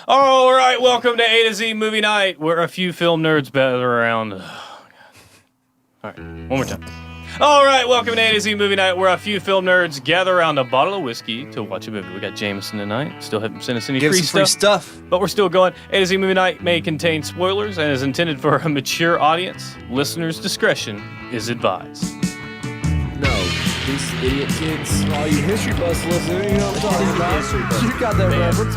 All right, welcome to A to Z Movie Night, where a few film nerds gather around. All right, one more time. All right, welcome to A to Z Movie Night, where a few film nerds gather around a bottle of whiskey to watch a movie. We got Jameson tonight. Still haven't sent us any free stuff, but we're still going. A to Z Movie Night may contain spoilers and is intended for a mature audience. Listeners' discretion is advised. No, these idiot kids. All you history buffs listening, you know what I'm talking about? You got that reference,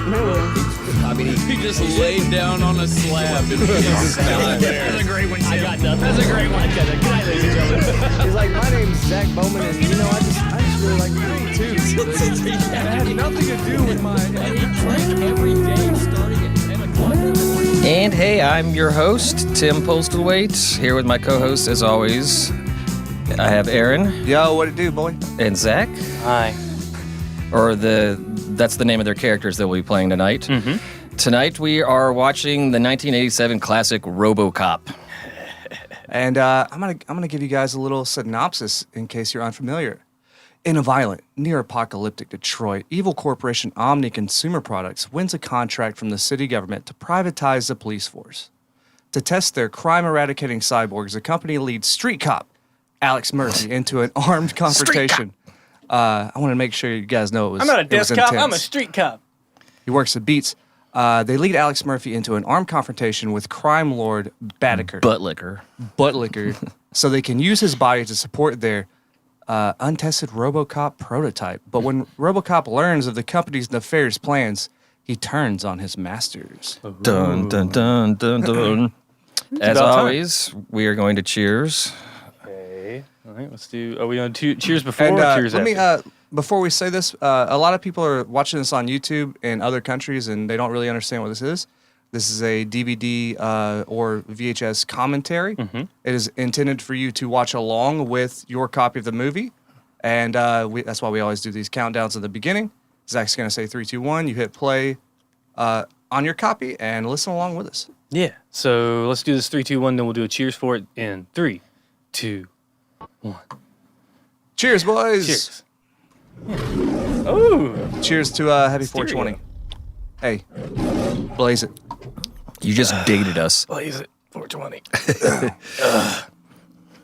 I mean, he just laid down on a slab and just died there. That's a great one, Tim. I got nothing. That's a great one. Good night, ladies and gentlemen. He's like, my name's Zach Bowman, and you know, I just really like movie too. It had nothing to do with my. And he drank every day starting at 10 o'clock in the morning. And hey, I'm your host, Tim Postlethwaite, here with my co-host, as always. I have Aaron. Yo, what it do, boy? And Zach. Hi. That's the name of their characters that we'll be playing tonight. Mm-hmm. Tonight we are watching the 1987 classic Robocop. And I'm gonna give you guys a little synopsis in case you're unfamiliar. In a violent, near-apocalyptic Detroit, evil corporation Omni Consumer Products wins a contract from the city government to privatize the police force. To test their crime-eradicating cyborgs, the company leads street cop Alex Murphy into an armed confrontation. I want to make sure you guys know it was. I'm not a desk cop. intense. I'm a street cop. He works at Beats. They lead Alex Murphy into an armed confrontation with crime lord Baddicker. Buttlicker. So they can use his body to support their untested Robocop prototype. But when Robocop learns of the company's nefarious plans, he turns on his masters. Dun, dun, dun, dun, dun. As always, we are going to cheers. Okay. All right, let's do. Are we on cheers before And or cheers let after? me, before we say this, a lot of people are watching this on YouTube in other countries and they don't really understand what this is. This is a DVD or VHS commentary. Mm-hmm. It is intended for you to watch along with your copy of the movie. And that's why we always do these countdowns at the beginning. Zach's going to say 3, 2, 1. You hit play on your copy and listen along with us. Yeah. So let's do this 3, 2, 1. Then we'll do a cheers for it in 3, 2, 1. Cheers, boys. Cheers. Oh. Cheers to Happy 420. Hey, blaze it. You just dated us. Blaze it. 420.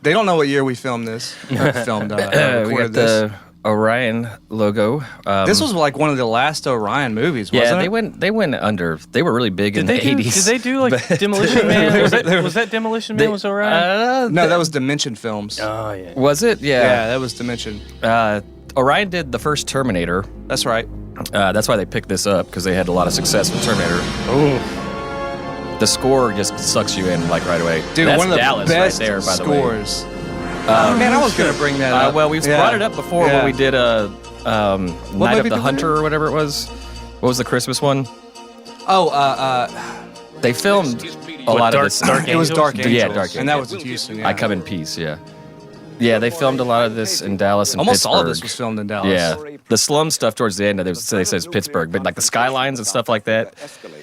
They don't know what year we filmed this. We recorded got this. the Orion logo. This was like one of the last Orion movies, wasn't Yeah, it? they went under. They were really big in the 80s. Did they do like Demolition Man? Was that Demolition Man? Was Orion? No, that was Dimension Films. Oh yeah. Was it? Yeah, that was Dimension. Orion did the first Terminator. That's right. That's why they picked this up, because they had a lot of success with Terminator. Oh. The score just sucks you in like right away. Dude, That's one of the Dallas best right there, by the way. scores. Man, I was going to bring that up. Well, we've brought it up before when we did Night movie of did the we Hunter do? or whatever it was. What was the Christmas one? Oh, They filmed a lot of this. it was Dark Angels. Yeah, Dark And that Angels. was in Houston, yeah. I Come in Peace, yeah. Yeah, they filmed a lot of this in Dallas and Almost Pittsburgh. all of this was filmed in Dallas. Yeah, the slum stuff towards the end, they says Pittsburgh, but like the skylines and stuff like that.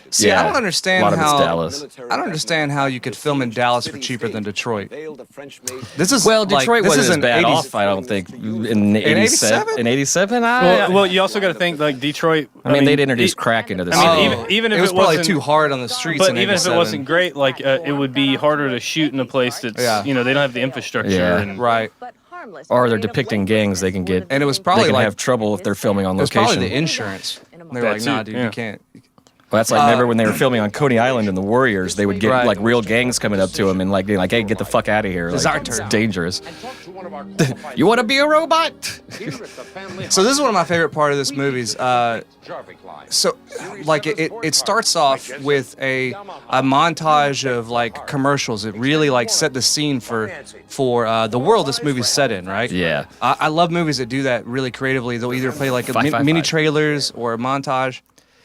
See, yeah, I don't understand a lot how of it's Dallas. I don't understand how you could film in Dallas for cheaper than Detroit. This is Well, like, Detroit this wasn't is as an bad 80s off, I don't think. In 87? In 87? Well, you also got to think like Detroit. I mean, they'd introduced crack into the city. I mean, even if it was probably wasn't too hard on the streets. But in even if it 87. wasn't great, like it would be harder to shoot in a place that's they don't have the infrastructure. Yeah. And, right. Or they're depicting gangs they can get. And it was They probably can like have trouble if they're filming on it was location. probably the insurance. They were That like, nah, too, dude, yeah. you can't. Well, that's like remember when they were filming on Coney Island in the Warriors, they would get Right. like real gangs coming up to them and like being like, "Hey, get the fuck out of here! It's Like, our turn." dangerous. You want to be a robot?" So this is one of my favorite part of this movie's. So, like it starts off with a montage of like commercials. It really like set the scene for the world this movie's set in, right? Yeah. I love movies that do that really creatively. They'll either play like mini trailers or a montage.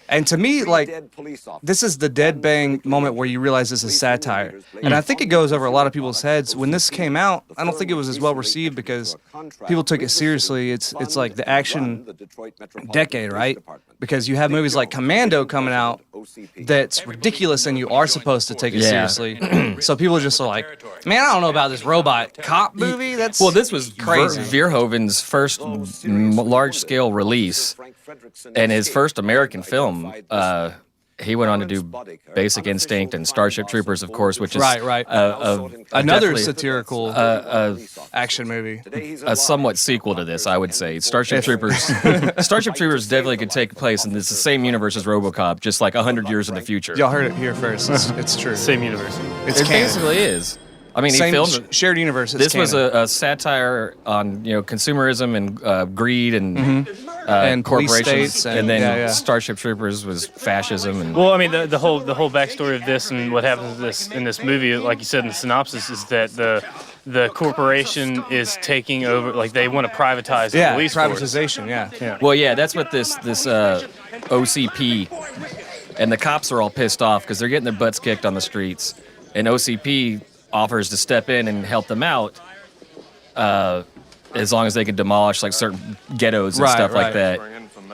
And to me, like, this is the dead bang moment where you realize this is satire. And I think it goes over a lot of people's heads. When this came out, I don't think it was as well received because people took it seriously. It's like the action decade, right? Because you have movies like Commando coming out that's ridiculous and you are supposed to take it Yeah. seriously. So people just are like, man, I don't know about this robot cop movie. That's Well, this was crazy. Verhoeven's first large-scale release and his first American film. he went on to do Basic Instinct and Starship Troopers, of course, which is Right. Another satirical action movie. a somewhat sequel to this, I would say. Starship Troopers. Starship Troopers definitely could take place in the same universe as Robocop, just like 100 years in the future. Y'all heard it here first. It's true. Same universe. It's It canon. basically is. I mean, Same he filmed shared universe. It's This was canon. a satire on consumerism and greed and And police corporations, states and then yeah. Starship Troopers was fascism and Well, I mean, the whole backstory of this and what happens in this movie, like you said in the synopsis, is that the corporation is taking over. Like they want to privatize the police force. privatization. Yeah. well, yeah, that's what this OCP and the cops are all pissed off because they're getting their butts kicked on the streets, and OCP offers to step in and help them out. As long as they can demolish like certain ghettos and stuff like that,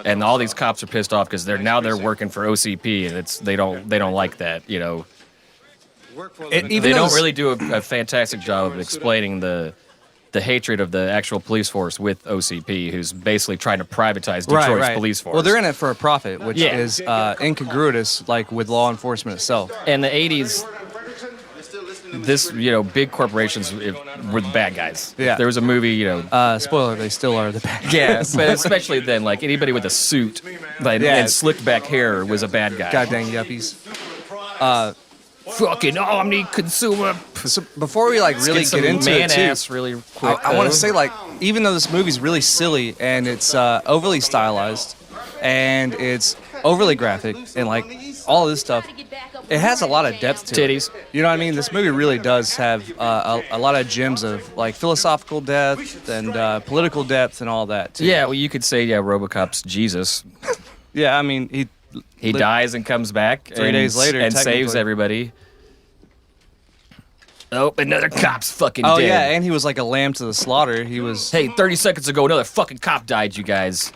and all these cops are pissed off because they're working for OCP, and they don't like that. They don't really do a fantastic job of explaining the hatred of the actual police force with OCP, who's basically trying to privatize Detroit's police force. Well, they're in it for a profit, which Yeah. is incongruous, like with law enforcement itself. In the 80s, this big corporations were the bad guys. Yeah. There was a movie, Spoiler: they still are the bad guys. yeah, but especially then, like anybody with a suit and slicked back hair was a bad guy. God dang yuppies. Fucking omni consumer. So before we really get into it too, ass really quick. I want to say even though this movie's really silly and it's overly stylized and it's overly graphic and all of this stuff, it has a lot of depth to Titties. it. You know what I mean? This movie really does have a lot of gems of philosophical depth and political depth and all that too. Yeah, well, you could say Robocop's Jesus. Yeah, I mean He dies and comes back 3 days later and saves technically. everybody. Oh, another cop's fucking Oh dead. yeah, and he was like a lamb to the slaughter. He was. Hey, 30 seconds ago, another fucking cop died, you guys.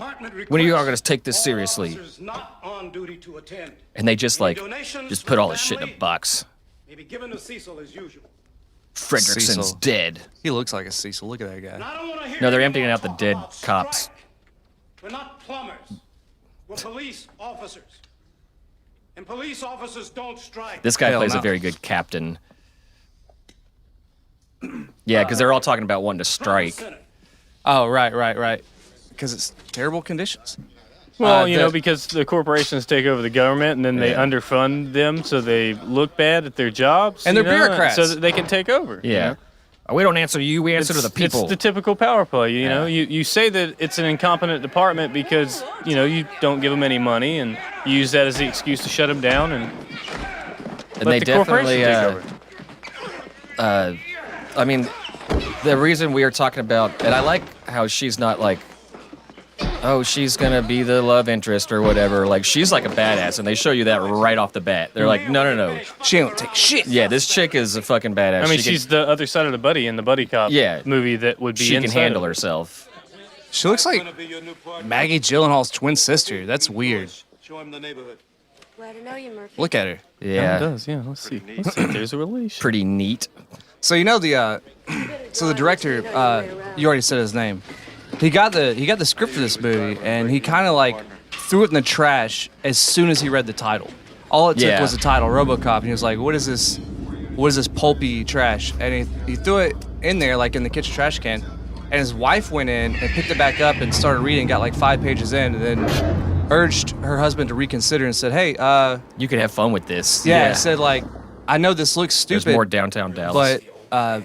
When are you all going to take this seriously? And they just put all this shit in a box. Fredrickson's Cecil. dead. He looks like a Cecil. Look at that guy. No, they're emptying out the dead cops. We're not plumbers. We're police officers. And police officers don't strike. This guy Hell plays no. a very good captain. Yeah, because they're all talking about wanting to strike. Oh right. Because it's terrible conditions. Well, because the corporations take over the government and then they underfund them, so they look bad at their jobs. And they're bureaucrats. so that they can take over. Yeah. We don't answer to you, we answer to the people. It's the typical power play. You say that it's an incompetent department because you don't give them any money and you use that as the excuse to shut them down and And let they the corporation definitely, take over. I mean, the reason we are talking about, and I like how she's not like, oh, she's gonna be the love interest or whatever. Like, she's like a badass, and they show you that right off the bat. They're like, no. She don't take shit. Yeah, this chick is a fucking badass. I mean, She she's the other side of the buddy in the buddy cop movie that would be she can inside handle of it. herself. She looks like Maggie Gyllenhaal's twin sister. That's weird. Show him the neighborhood. Glad to know you, Murphy. Look at her. Yeah, it Yeah, does. Yeah, let's see. If there's a relation. pretty neat. So the director, you already said his name. He got the script for this movie, and he kind of threw it in the trash as soon as he read the title. All it took Yeah. was the title, RoboCop, and he was like, "What is this? What is this pulpy trash?" And he threw it in there, in the kitchen trash can. And his wife went in and picked it back up and started reading, got 5 pages in, and then urged her husband to reconsider and said, "Hey, You could have fun with this. yeah," said I know this looks stupid, There's more downtown Dallas. but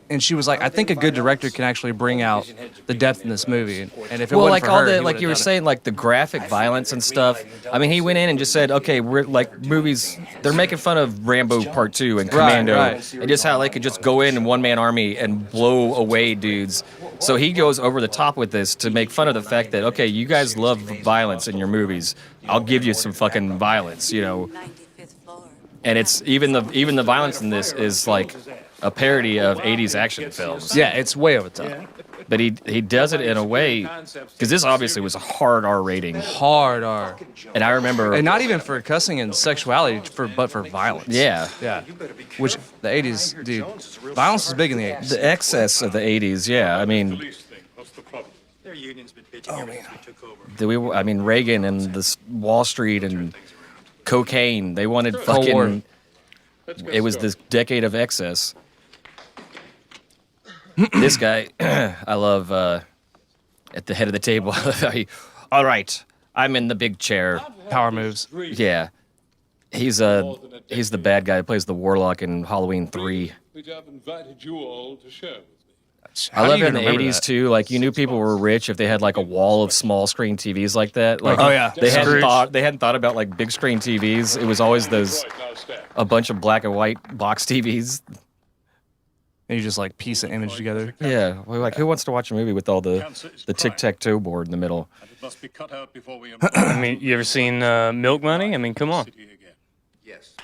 and she was like, I think a good director can actually bring out the depth in this movie. And if it wasn't for her, he would've you were done it. saying, the graphic violence and stuff. I mean, he went in and just said, okay, we're movies. They're making fun of Rambo Part 2 and Commando, right. and just how they could just go in one-man army and blow away dudes. So he goes over the top with this to make fun of the fact that, okay, you guys love violence in your movies. I'll give you some fucking violence, 95th floor. And it's even the violence in this is a parody of 80s action films. Yeah, it's way over the top. But he does it in a way, because this obviously was a hard R rating. Hard R. And I remember, And not even for cussing and sexuality, but for violence. yeah, Yeah. Which the 80s, dude, violence was big in the 80s. the excess of the 80s, yeah. I mean, Their union's been bitching ever since we took over. Reagan and this Wall Street and cocaine. They wanted War. fucking. It was this decade of excess. This guy, I love. At the head of the table, all right, I'm in the big chair. Power moves. Yeah, he's the bad guy who plays the warlock in Halloween 3. Which I've invited you all to share with me. I love it in the 80s too. Like you knew people were rich if they had like a wall of small screen TVs like that. Like Oh, yeah. they hadn't Scrooge. thought about like big screen TVs. It was always those a bunch of black and white box TVs. And you just like piece an image together. Yeah, well, like who wants to watch a movie with all the tic-tac-toe board in the middle? And it must be cut out before we I mean, you ever seen Milk Money? I mean, come on. Yes.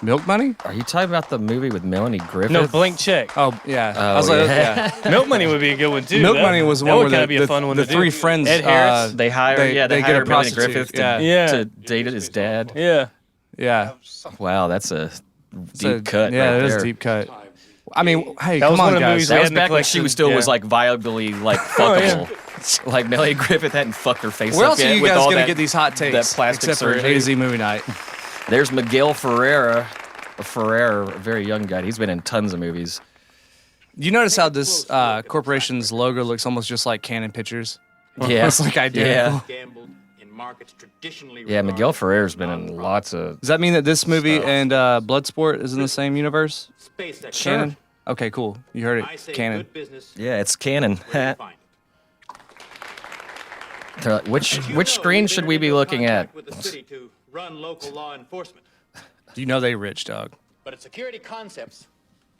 Milk Money? Are you talking about the movie with Melanie Griffith? No, Blank Check. Oh yeah. I was Oh, like, yeah. yeah. Milk Money would be a good one too. Milk That- Money was the that one would where kinda be a fun one the to three do. friends. Ed Harris. They hire they they get hire a Melanie prostitute. Griffith Yeah. Yeah. to date his dad. Yeah. Yeah. Wow, that's a So, deep cut. Yeah, right it is there. a deep cut. I mean, hey, That was come one on, of the guys. movies That we was had in the back when she collection. was still Yeah. was like viably like fuckable. Like Melanie Griffith hadn't fucked her face Where up else are yet you with guys all gonna that, get these hot takes? that plastic except for surgery? A to Z movie night. There's Miguel Ferreira, a very young guy. He's been in tons of movies. You notice how this corporation's logo looks almost just like Canon Pictures? Yeah, It's like identical. Yeah, Gambled in markets traditionally yeah. Miguel Ferreira's been in lots of. Does that mean that this movie and Bloodsport is in the same universe? space that Canon? Okay, cool. You heard I it. say Canon. good business. Yeah, it's canon. where you find it. They're like, which You know, screen we've should entered we be into a looking at? contract with the city to run local law enforcement. You know they rich, dog. But at Security Concepts,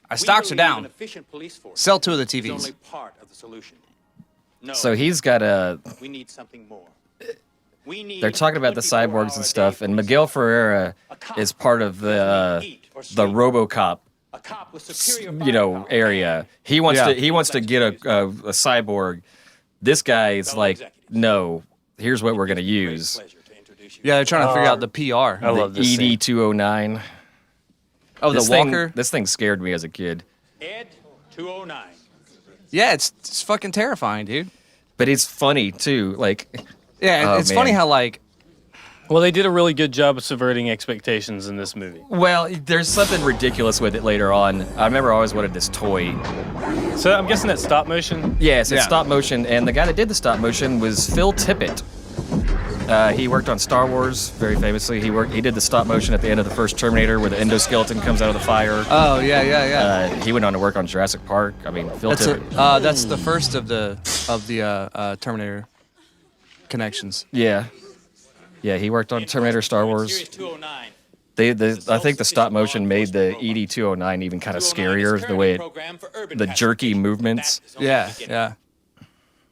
Our we stocks are believe an down. efficient police force Sell 2 of the is TVs. only part of the solution. No, So he's got a. we need something more. We need They're talking about the 24 cyborgs and hour stuff, day and police. Miguel Ferreira A cop is part of doesn't eat or the sleep. Robocop, A cop with superior you know, firepower. area. He wants Yeah. to get a cyborg. This guy is like, no. Here's what we're gonna use. Pleasure to introduce you. Yeah, they're trying to figure out the PR. I love this scene. ED-209. Oh, the This thing, walker? this thing scared me as a kid. Ed 209. Yeah, it's fucking terrifying, dude. But it's funny too. Like, Yeah, Oh, it's funny man. how, like, Well, they did a really good job of subverting expectations in this movie. well, there's something ridiculous with it later on. I remember I always wanted this toy. So I'm guessing that's stop motion. Yes, it's Yeah. stop motion, and the guy that did the stop motion was Phil Tippett. He worked on Star Wars very famously. He did the stop motion at the end of the first Terminator, where the endoskeleton comes out of the fire. oh, yeah. He went on to work on Jurassic Park. I mean, Phil That's Tippett. that's the first of the Terminator connections. Yeah, he worked on Terminator, Star Series Wars. 209. I think the stop motion made the ED-209 even kind of 209 is scarier. The way it, program for urban the patrol. jerky movements. That is only Yeah, the beginning. yeah.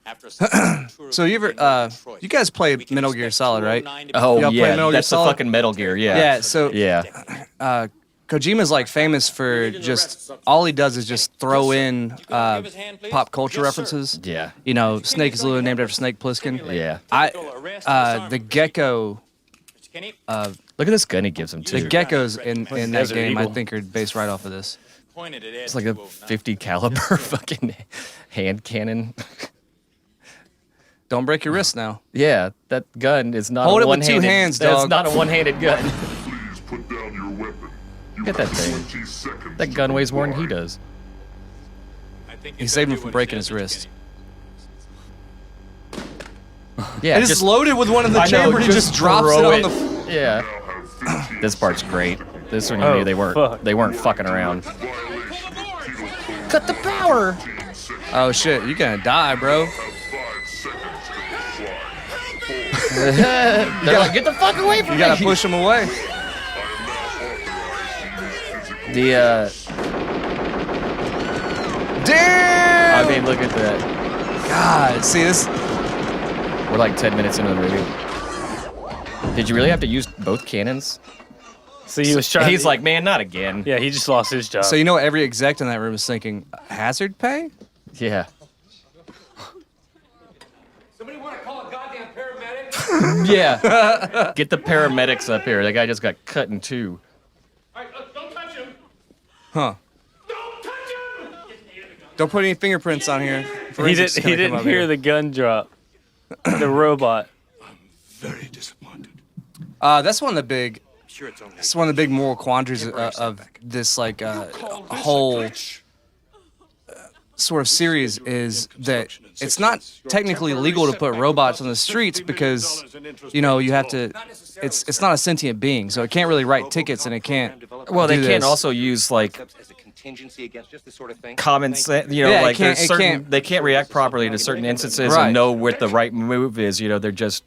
After a successful tour of So you ever Detroit, you guys play we can Metal Gear expect Solid, right? 209 to be Oh Y'all play yeah, Metal Gear that's the Solid? fucking Metal Gear. Yeah. Yeah, so Yeah. Kojima's like famous for just all he does is just throw in pop culture references. Yeah. You know, Snake is literally named after Snake Plissken. Yeah. The gecko, Kenny, Look at this gun he gives him too. the geckos in that Desert game, I Eagle. think, are based right off of this. pointed at Ed It's like a 209. 50 caliber fucking hand cannon. Don't break your wrist now. Yeah, that gun is not Hold a it with one-handed. two hands, That's dog. not a one-handed gun. Please put down your weapon. You Get that have thing. 20 seconds That to gun weighs more than he comply. does. I think He you saved better him do from what breaking it his says, wrist. Yeah, It is loaded with one in the I know, chamber. and he just drops it throw on the. Yeah, Now have 15 this part's great. This one you Oh, knew they weren't. fuck. They weren't fucking around. violation of penal code Cut the power. 15 seconds. Oh shit, you're gonna die, bro. Have 5 seconds to comply. 4. They're like, get the fuck away from You me. gotta push him away. I am now authorized to use physical The Damn! I mean, look at that. God, see this? We're like 10 minutes into the movie. Did you really have to use both cannons? So he was trying. He's like, man, not again. yeah, he just lost his job. So you know what every exec in that room is thinking? Hazard pay? Yeah. Somebody want to call a goddamn paramedic? Yeah. Get the paramedics up here. That guy just got cut in two. All right, look, don't touch him. Huh? Don't touch him. Don't put any fingerprints on here. he Forensics didn't. gonna He come didn't up hear here. the gun drop. The robot. Very disappointed. That's one of the big it's one of the big moral quandaries of this like whole sort of series is that it's not technically legal to put robots on the streets because you know you have to. It's not a sentient being, so it can't really write tickets and it can't. Well, they do can't this. also use like common sense. You know, Yeah, like there's it certain can't- they can't react properly to certain instances Right. and know what the right move is. You know, they're just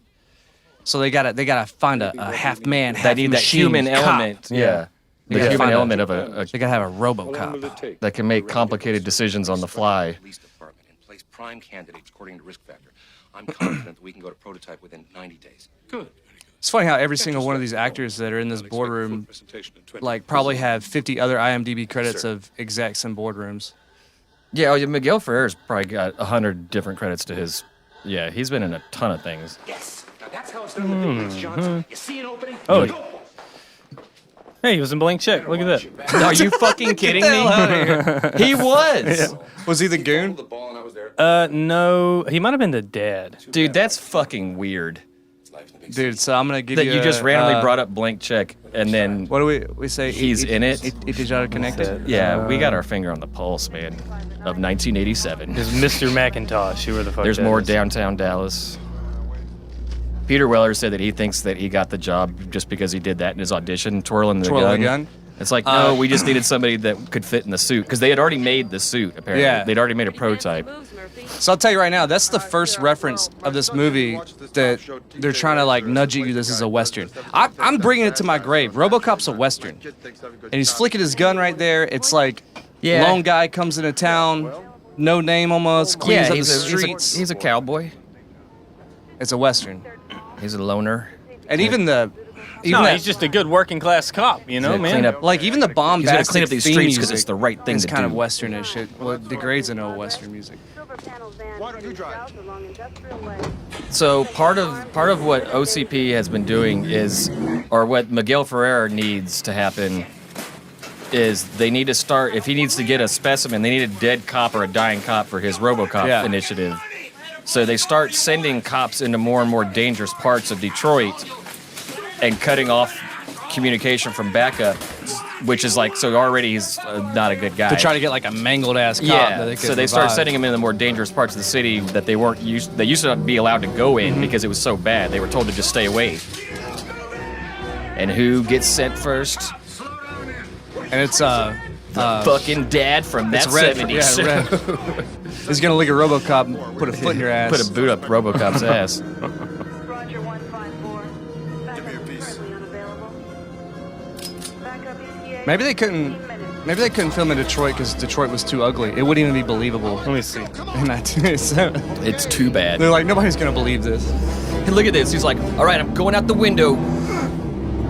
So they gotta find a half man, half they need that machine human cop. element. Yeah. The gotta human find element of a They gotta have a RoboCop. that can make complicated decisions on the fly. Police department and place prime candidates according to risk factor. I'm confident that we can go to prototype within 90 days. Good. It's funny how every single one of these actors that are in this boardroom, like, probably have 50 other IMDb credits of execs in boardrooms. Yeah, oh, yeah, Miguel Ferrer's probably got 100 different credits to his. Yeah, he's been in a ton of things. Yes. Now that's how it's done in the big leagues, Johnson. You see an opening? Oh, Go. Hey, he was in Blank Check. Look at that. Are you fucking kidding me? He was. Was he the goon? The ball and I was there. No, he might have been the dad. Dude, that's fucking weird. Dude, so I'm gonna give That you you just a, randomly brought up Blank Check and then. What do we say? He's in it? It is out connected. Yeah, we got our finger on the pulse, man, of 1987. Is Mr. McIntosh. Who the fuck There's that more is. downtown Dallas. Peter Weller said that he thinks that he got the job just because he did that in his audition, twirling the gun. It's like, no, we just needed somebody that could fit in the suit because they had already made the suit. Apparently, Yeah. they'd already made a prototype. So I'll tell you right now, that's the first reference of this movie that they're trying to like nudge at you. This is a Western. I'm bringing it to my grave. RoboCop's a Western, and he's flicking his gun right there. It's like Yeah. lone guy comes into town, no name almost, cleans up the streets. He's a cowboy. It's a Western, He's a loner. and even the No, he's just a good working class cop, you know, gonna man. clean up- like even the He's gonna bombastic clean up these theme streets because music it's the right thing is to kind do. of Westernish. It degrades into Western music. Why don't you drive? So part of what OCP has been doing is, or what Miguel Ferrer needs to happen, is they need to start. If he needs to get a specimen, they need a dead cop or a dying cop for his RoboCop Yeah. initiative. So they start sending cops into more and more dangerous parts of Detroit and cutting off communication from backup, which is like, so already he's not a good guy. To try to get like a mangled ass cop. Yeah, that they could so they start revive. sending him into the more dangerous parts of the city that they weren't used. They used to not be allowed to go in because it was so bad. They were told to just stay away. And who gets sent first? And it's Fucking dad from that it's red. 70s. Yeah, red. He's gonna lick a RoboCop, and put a foot in your ass. Put a boot up RoboCop's ass. Roger 154. Backup currently unavailable. Backup ETA. Maybe they couldn't. 15 minutes. Maybe they couldn't film in Detroit because Detroit was too ugly. It wouldn't even be believable. Let me see. In 1987. It's too bad. They're like, nobody's gonna believe this. Hey, look at this. He's like, all right, I'm going out the window.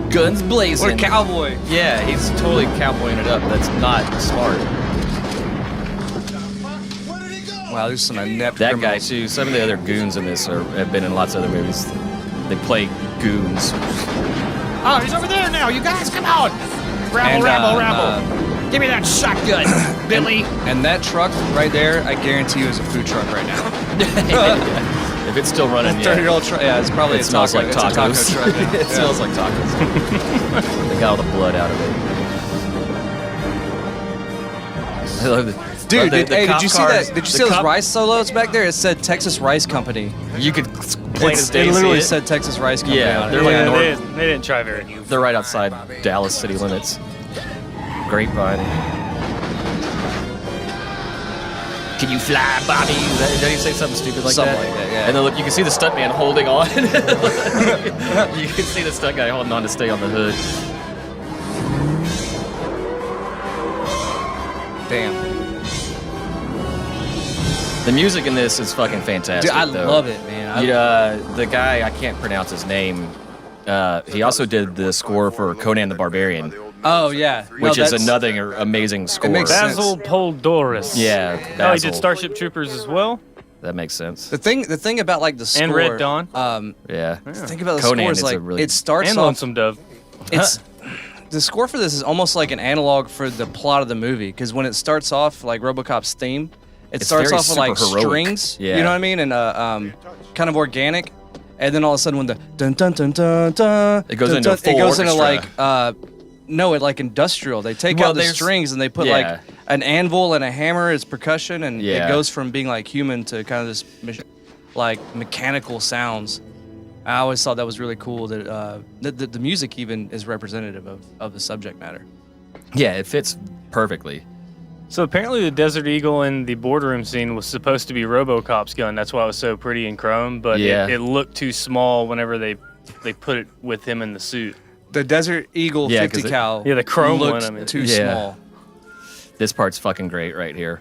Guns blazing. What a cowboy! Yeah, he's totally cowboying it up. That's not smart. Wow, there's some inept That guy criminals. too. Some of the other goons in this have been in lots of other movies. They play goons. Oh, he's over there now. You guys, come on! Rabble, And, rabble. Give me that shotgun, Billy. And that truck right there, I guarantee you, is a food truck right now. If it's still running, yeah. 30-year-old truck. Yeah, it's probably It a smells taco. like It's a taco tacos. truck now. It smells like tacos. They got all the blood out of it. I love it. Dude, The hey, cop did you see cars- that? Did you the see those cop- rice solos back there? It said Texas Rice Company. You could plain as day It literally see it. said Texas Rice Company. Yeah, on it. they're like Yeah, north- they didn't try very. They're right outside Dallas city limits. Grapevine. Can you fly, Bobby? Did he say something stupid like Something that? like that, yeah. And then look, you can see the stuntman holding on. You can see the stunt guy holding on to stay on the hood. Damn. The music in this is fucking fantastic. Dude, I though. love it, man. The guy, I can't pronounce his name. He also did the score for Conan the Barbarian, Oh yeah, which is another amazing score. makes sense. Basil Poldoris. Yeah, Oh, he Basil. did Starship Troopers as well. That makes sense. The thing about like the score And Red Dawn. Yeah. The thing about the Conan score is is a like really- it starts And off. Lonesome Dove. It's the score for this is almost like an analog for the plot of the movie because when it starts off like RoboCop's theme, it It's starts very off with like super heroic. strings. Yeah. You know what I mean? And kind of organic. and then all of a sudden when the dun dun dun dun dun, It goes dun, into dun, full it goes into orchestra. no, it like industrial. They take Well, out the there's- strings and they put yeah. like an anvil and a hammer as percussion, and Yeah. it goes from being like human to kind of this like mechanical sounds. I always thought that was really cool that the music even is representative of the subject matter. Yeah, it fits perfectly. So apparently the Desert Eagle in the boardroom scene was supposed to be Robocop's gun. That's why it was so pretty in chrome, but Yeah. it looked too small whenever they put it with him in the suit. The Desert Eagle Yeah, 50 'cause cal Yeah, the chrome looked one, I mean. too Yeah. small. This part's fucking great right here.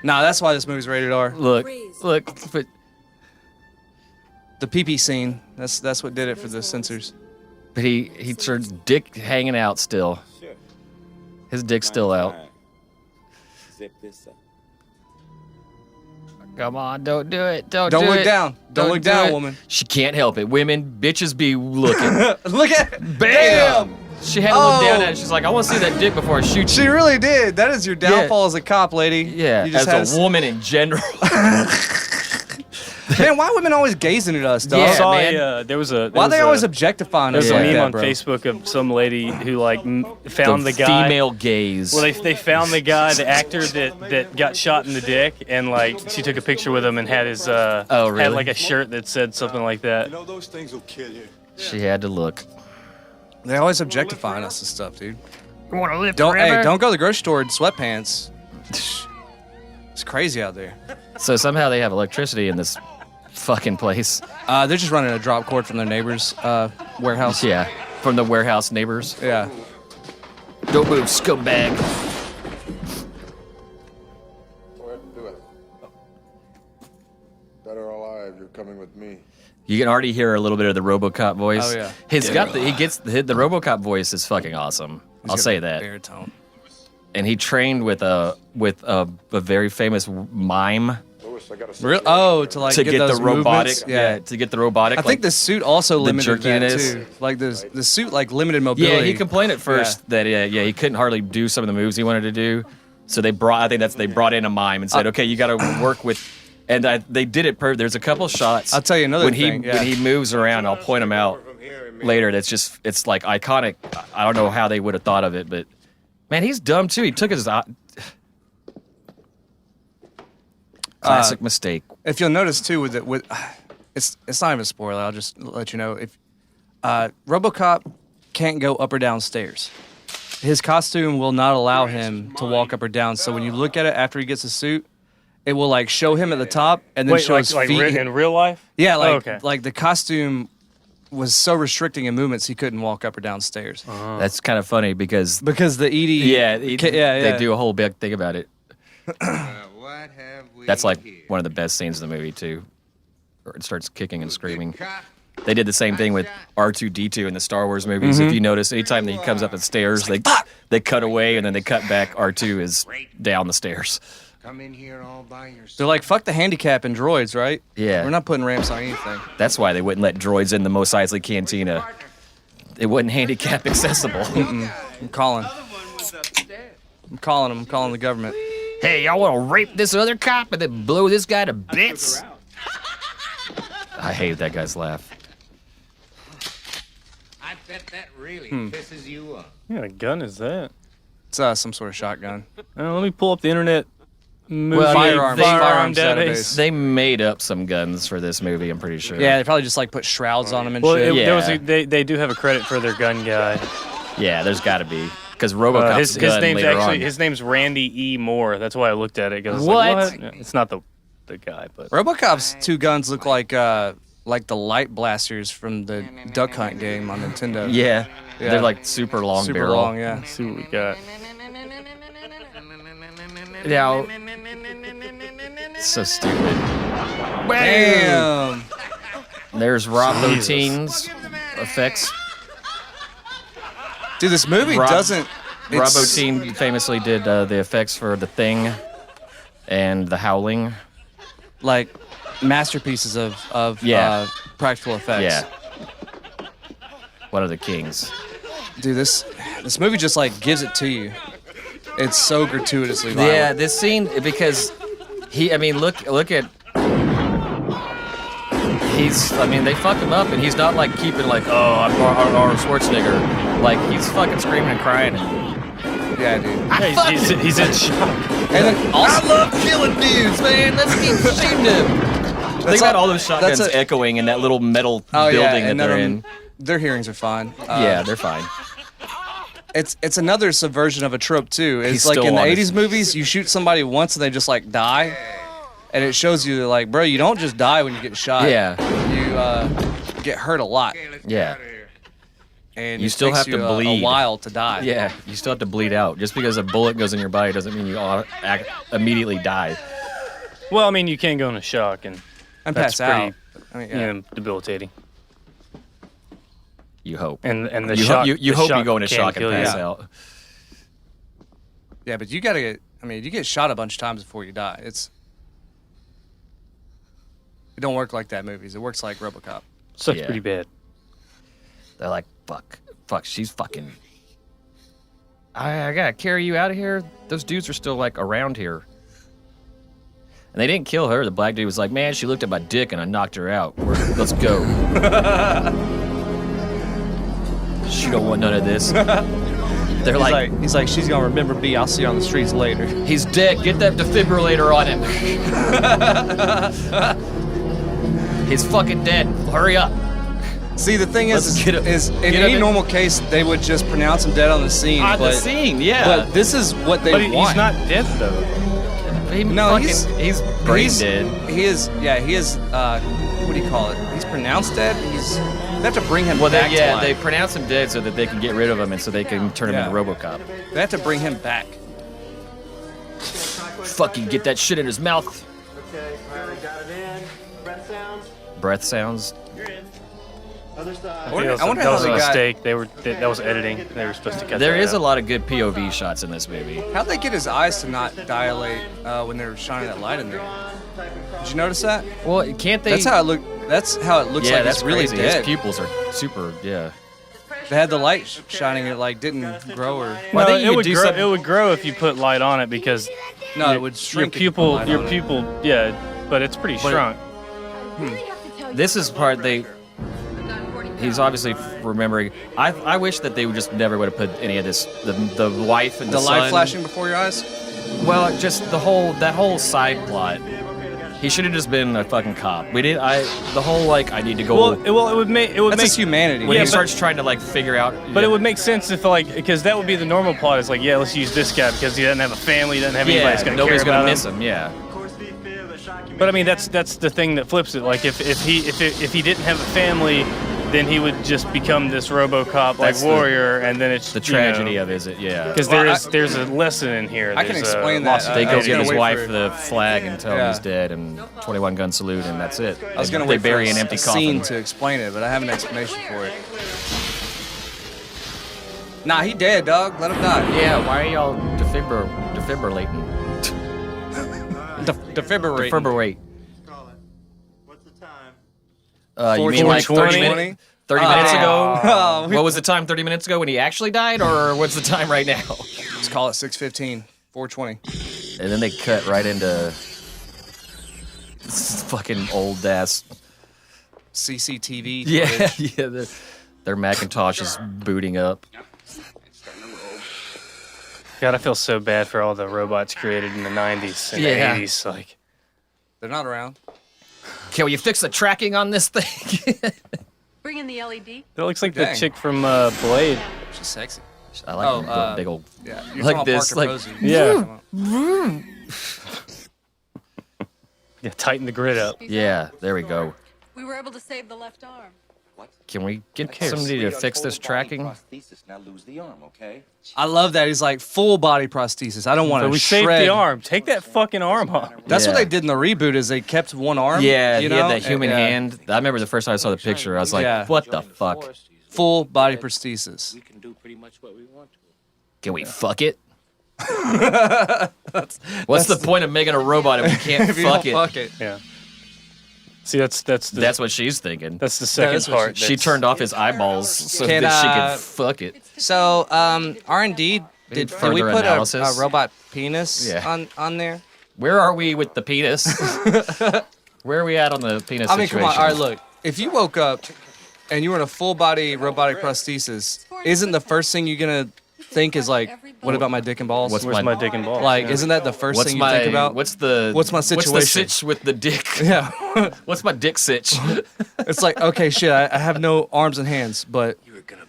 Nah, that's why this movie's rated R. Look, but The pee-pee scene, that's what did it for the censors. he turns dick hanging out still. His dick's still out. Zip this up. Come on, don't do it. Don't Don't do look it. down. Don't look do down, it. woman. She can't help it. Women, bitches be looking. Look at Bam! She had to look down Oh. at it. She's like, I want to see that dick before I shoot you. She really did. That is your downfall as a cop, lady. Yeah, You just had as a woman in general. Man, why women always gazing at us, dog? I Yeah, saw man. there was a Why there they was always a, objectifying there's us a like meme that, on bro? Facebook of some lady who like found the guy. Female gaze. Well, they found the guy, the actor that got shot in the dick, and like she took a picture with him and had his Oh, had really? like a shirt that said something like that. know those things will kill you. She had to look. They always objectifying us and stuff, dude. You want to live Don't forever? hey, don't go to the grocery store in sweatpants. It's crazy out there. So somehow they have electricity in this fucking place. They're just running a drop cord from their neighbor's warehouse. Yeah, from the warehouse neighbors. Yeah. Don't move, scumbag. Go ahead and do it. Dead or alive, you're coming with me. You can already hear a little bit of the RoboCop voice. Oh, yeah. The RoboCop voice is fucking awesome. I'll got say the that. baritone. And he trained with a very famous mime Louis, I gotta see Real? Oh, to like to get the those robotic. movements? Yeah, to get the robotic. I think the suit also limited that jerkiness. too. Like the suit like limited mobility. Yeah, he complained at first that he couldn't hardly do some of the moves he wanted to do. So they brought in a mime and said, okay, you got to work with. And they did it. There's a couple shots. I'll tell you another thing, when he moves around, I'll point him out later. It's like iconic. I don't know how they would have thought of it, but man, he's dumb too. He took his classic mistake. If you'll notice too, it's not even a spoiler. I'll just let you know. If RoboCop can't go up or down stairs, his costume will not allow him to walk up or down. So when you look at it after he gets a suit, it will like show him at the top and then Wait, show like, his like feet. in real life? Yeah, like Oh, okay. like the costume was so restricting in movements he couldn't walk up or down stairs That's kind of funny because because the ED. they do a whole big thing about it. What have we That's like here? one of the best scenes of the movie too. Where it starts kicking and screaming. They did the same thing with R2-D2 in the Star Wars movies. If you notice, anytime that he comes up the stairs, they cut away and then they cut back. R2 is down the stairs. Come in here all by yourself. They're like, fuck the handicap and droids, right? Yeah. We're not putting ramps on anything. That's why they wouldn't let droids in the Mos Eisley Cantina. It wasn't handicap accessible. I'm calling. I'm calling them. I'm calling the government. Hey, y'all want to rape this other cop and then blow this guy to bits? I hate that guy's laugh. I bet that really pisses you off. What kind of gun is that? It's some sort of shotgun. Let me pull up the internet. Well, Firearm firearms database. database. They made up some guns for this movie, I'm pretty sure. Yeah, they probably just like put shrouds on them and Well, shit. Yeah. there was they do have a credit for their gun guy. Yeah, there's got to be. Because RoboCop's His gun name's later actually on. his name's Randy E. Moore. That's why I looked at it. 'Cause I was What? Like, what? It's not the guy, but RoboCop's two guns look like the light blasters from the Duck Hunt game on Nintendo. Yeah, Yeah. they're like super long Super barrel. long, yeah. let's see what we got. Now, so stupid. Damn. There's Roboteen's effects. Dude, this movie doesn't. it's- Roboteen famously did the effects for The Thing and The Howling. like masterpieces of Yeah. practical effects. Yeah. One of the kings. Dude, this movie just like gives it to you. It's so gratuitously violent. Yeah, this scene because look at I mean, they fuck him up, and he's not like keeping like, oh, I'm Arnold Schwarzenegger. Like, he's fucking screaming and crying. And, Yeah, dude. Yeah, he's in shock. And then also, I love killing dudes, man. Let's keep shooting them. Think about all those shotguns echoing in that little metal building that they're in. Their hearings are fine. Yeah, they're fine. It's another subversion of a trope too. It's He's like still in the on it. 80s movies, you shoot somebody once and they just like die, and it shows you like, bro, you don't just die when you get shot. Yeah. You get hurt a lot, Yeah. and You it still takes have to you bleed. a while to die. Yeah, you still have to bleed out. Just because a bullet goes in your body doesn't mean you immediately die. Well, I mean, you can go into shock, and and that's pass out. pretty I mean, yeah. debilitating. You hope. And the you shock. you the hope shock you go into can shock and kill you. pass out. Yeah, but you gotta get. I mean, you get shot a bunch of times before you die. It don't work like that movies. It works like Robocop. Sucks Yeah. pretty bad. They're like, fuck, she's fucking. I gotta carry you out of here. Those dudes are still like around here. And they didn't kill her. The black dude was like, man, she looked at my dick and I knocked her out. Let's go. She don't want none of this. They're like, He's like, she's gonna remember me. I'll see you on the streets later. he's dead. Get that defibrillator on him. He's fucking dead. Hurry up. See, the thing Let's is get him- in get him any in- normal case, they would just pronounce him dead on the scene. On the but, scene, yeah. But this is what they But want. he's not dead though. No, he's brain dead. He is. Yeah, he is. What do you call it? He's pronounced dead. They have to bring him Well, back. they to life. they pronounce him dead so that they can get rid of him and so they can turn him Yeah. into RoboCop. They have to bring him back. Fucking get that shit in his mouth. Okay, alright, got it in. Breath sounds. Breath sounds. You're in. Other side. I wonder that how was a they got. mistake. That was editing. They were supposed to cut There that is a out. lot of good POV shots in this movie. How'd they get his eyes to not dilate when they were shining that light in there? Did you notice that? Well, can't they? That's how it look. That's how it looks yeah, like that's it's really crazy. dead. His pupils are super. Yeah. They had the light shining. It like didn't grow or. Well, I No, think you it could would do grow. something- It would grow if you put light on it because No, it would shrink. if you put light your on it. pupil, yeah, but it's pretty shrunk. This is part they. He's obviously remembering. I wish that they would just never would have put any of this. The wife and The the light son. flashing before your eyes. Well, just that whole side plot. He should have just been a fucking cop. The whole like I need to go. It would make That's make his humanity. when yeah, he but- starts trying to like figure out. But it would make sense if because that would be the normal plot. Is like, yeah, let's use this guy because he doesn't have a family, he doesn't have anybody that's gonna nobody's care gonna about miss him. Yeah. Of course, the fear of the shock you But I mean, that's the thing that flips it. Like if he didn't have a family, then he would just become this RoboCop like That's warrior, and then it's The tragedy of it, yeah. because Well, there's a lesson in here. I can There's a explain loss that. of They I go was give gonna his wait wife for- the flag and tell him Yeah. he's dead, and 21 gun salute, and that's it. I was gonna they wait bury for an a empty scene coffin. to explain it, but I have an explanation for it. Nah, he dead, dog. Let him die. Yeah, why are y'all defibrillating? Defibrillate. Defibrillate. call it. What's the time? You mean like 30 420? minutes? 30 minutes ago? Oh, What was the time 30 minutes ago when he actually died, or what's the time right now? Let's call it 6:15, 4:20. And then they cut right into this fucking old ass. CCTV. Yeah, footage. yeah. Their Macintosh is booting up. God, I feel so bad for all the robots created in the 90s and Yeah. the 80s. Like, They're not around. Can you fix the tracking on this thing? Bring in the LED. that looks like Dang. the chick from Blade. She's sexy. I like Oh, the big old. Yeah. You're Like talking about this, Parker like- Posey. Yeah. Yeah, tighten the grid up. Yeah, there we go. We were able to save the left arm. Can we get cares? somebody to fix this tracking? Prosthesis, now lose the arm, okay? I love that. He's like full body prosthesis. I don't want So to we shred. saved the arm. Take that fucking arm off. That's what Yeah. they did in the reboot. Is they kept one arm. Yeah, you he know? had that human Yeah. hand. I remember the first time I saw the picture, I was like, Yeah. what the fuck? Full body prosthesis. We can do pretty much what we want to. Can we fuck it? What's the point of making a robot if we can't If you fuck don't it? fuck it. Yeah. See, that's the That's what she's thinking. that's the second that's what part. She turned off his eyeballs so Can, that she uh, could fuck it. So, R&D, did we further put a analysis? robot penis Yeah. on there? Where are we with the penis? Where are we at on the penis I mean, situation? come on. All right, look. if you woke up and you were in a full body robotic prosthesis, isn't the first thing you're gonna think is like, what about my dick and balls? Where's my dick and balls? Like, isn't that the first thing you think about? What's my What's the situation? sitch with the dick? Yeah. What's my dick sitch? It's like, okay, shit, I have no arms and hands, but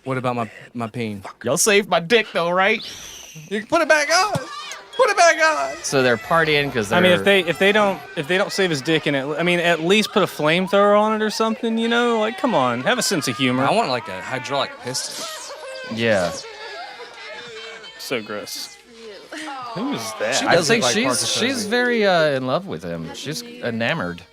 what about my peen? Y'all saved my dick though, right? You can put it back on. Put it back on. So they're partying because I mean, if they don't save his dick in it, I mean, at least put a flamethrower on it or something. You know, like come on, have a sense of humor. I want like a hydraulic piston. Yeah. So gross. Who is that? I think look like Parker she's Posey. very in love with him. She's enamored.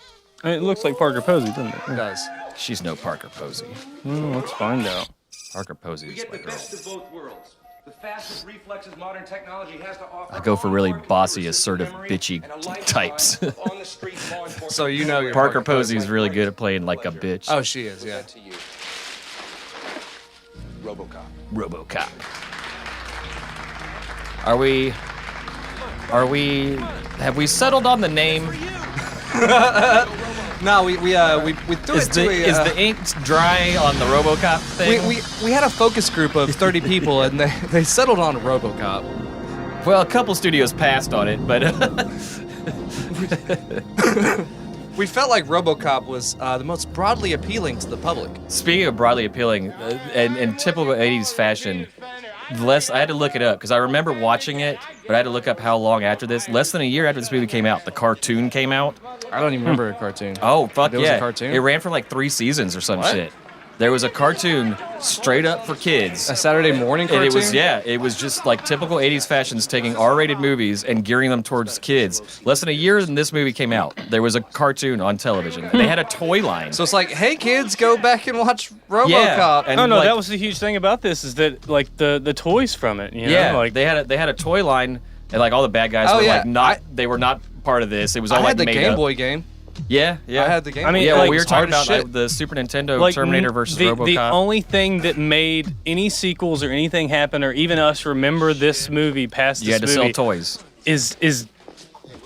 I mean, it looks like Parker Posey, doesn't it? It does. She's no Parker Posey. Let's find out. Parker Posey is my girl. of both worlds. The fastest reflexes modern technology has to offer. I go for really bossy, assertive, bitchy types. So you know you're Parker Posey is really good at playing like a bitch. Oh, she is, yeah. To you. Robocop. Robocop. Have we settled on the name? No, we threw Is it to is the ink dry on the Robocop thing? we had a focus group of 30 people and they settled on RoboCop. Well, a couple studios passed on it, but We felt like RoboCop was the most broadly appealing to the public. speaking of broadly appealing, and in typical 80s fashion, I had to look it up because I remember watching it, but I had to look up how long after this. Less than a year after this movie came out, the cartoon came out. I don't even remember a cartoon. Oh, fuck There yeah. was a cartoon? It ran for like 3 seasons or some What? shit. There was a cartoon straight up for kids. A Saturday morning cartoon? And it was just like typical 80s fashions taking R-rated movies and gearing them towards kids. Less than a year than this movie came out, there was a cartoon on television. And they had a toy line. So it's like, hey kids, go back and watch RoboCop. Yeah, and Oh no, like- that was the huge thing about this is that like the toys from it. You know? Yeah, like they had a toy line, and like all the bad guys Oh, were yeah. like not. They were not part of this. It was all I like had the made Game up. Boy game. Yeah, yeah. I had the Game I mean, Boy. Yeah, like, well, we were It's hard talking as about shit. the Super Nintendo like Terminator versus the RoboCop. only thing that made any sequels or anything happen, or even us remember this movie past you had to this sell movie, toys. is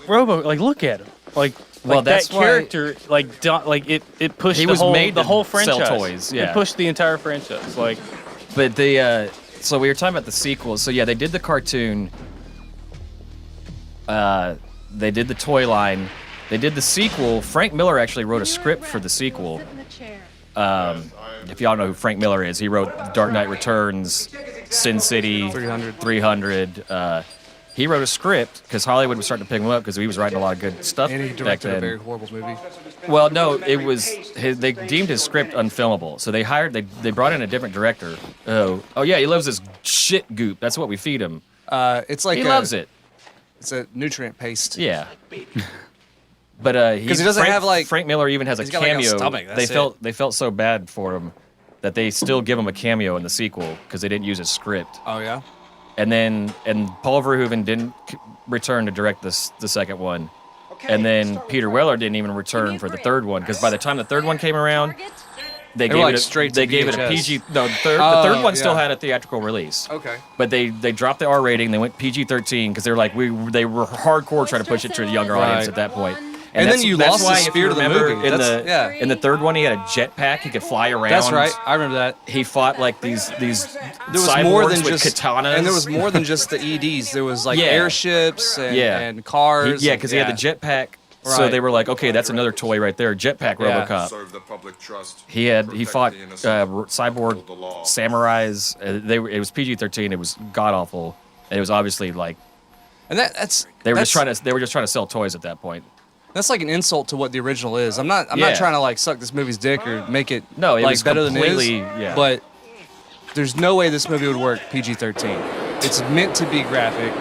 Robo. Like, look at him. Like Well, that that's why- character. Like it pushed He the was whole made the to whole sell franchise. toys, yeah. It pushed the entire franchise. Like But the so we were talking about the sequels. So yeah, they did the cartoon. They did the toy line. They did the sequel. Frank Miller actually wrote a script for the sequel. Sit in the chair. If y'all know who Frank Miller is, he wrote Dark Knight Returns, Sin City, 300. He wrote a script because Hollywood was starting to pick him up because he was writing a lot of good stuff And he back directed a then. very horrible movie. Well, no, it was they deemed his script unfilmable, so they brought in a different director. Oh yeah, he loves this shit goop. That's what we feed him. It's like He loves it. It's a nutrient paste. Yeah. But 'Cause he doesn't have, like- Frank Miller even has a he's got, like, a cameo. stomach, that's they felt so bad for him that they still give him a cameo in the sequel because they didn't use his script. Oh yeah. And Paul Verhoeven didn't return to direct the second one. And then Peter Weller didn't even return for the third one because by the time the third one came around, they were gave like it straight to they gave it a VHS. PG. No, the third Oh, one still yeah. had a theatrical release. Okay. But they dropped the R rating. They went PG-13 because they were like they were hardcore trying to push it to a younger audience Right. at that point. And then that's- you that's lost the why if you spirit of the remember movie. In That's- the yeah. in the third one, he had a jetpack. He could fly around. That's right. I remember that. He fought like these There was cyborgs more than with just katanas. and there was more than just the EDs. There was like Yeah. airships and, Yeah. and cars. Yeah, because he had the jetpack. So Right. they were like, okay, that's another toy right there, jetpack Yeah. RoboCop. Serve the public trust. He fought protect the innocent, cyborg uphold the law. samurais. It was PG-13. It was god awful. And it was obviously like And that's they were that's, just trying to sell toys at that point. That's like an insult to what the original is. I'm not Yeah. trying to like suck this movie's dick or make it No, it like was better than it is. completely- yeah. But there's no way this movie would work PG-13. It's meant to be graphic.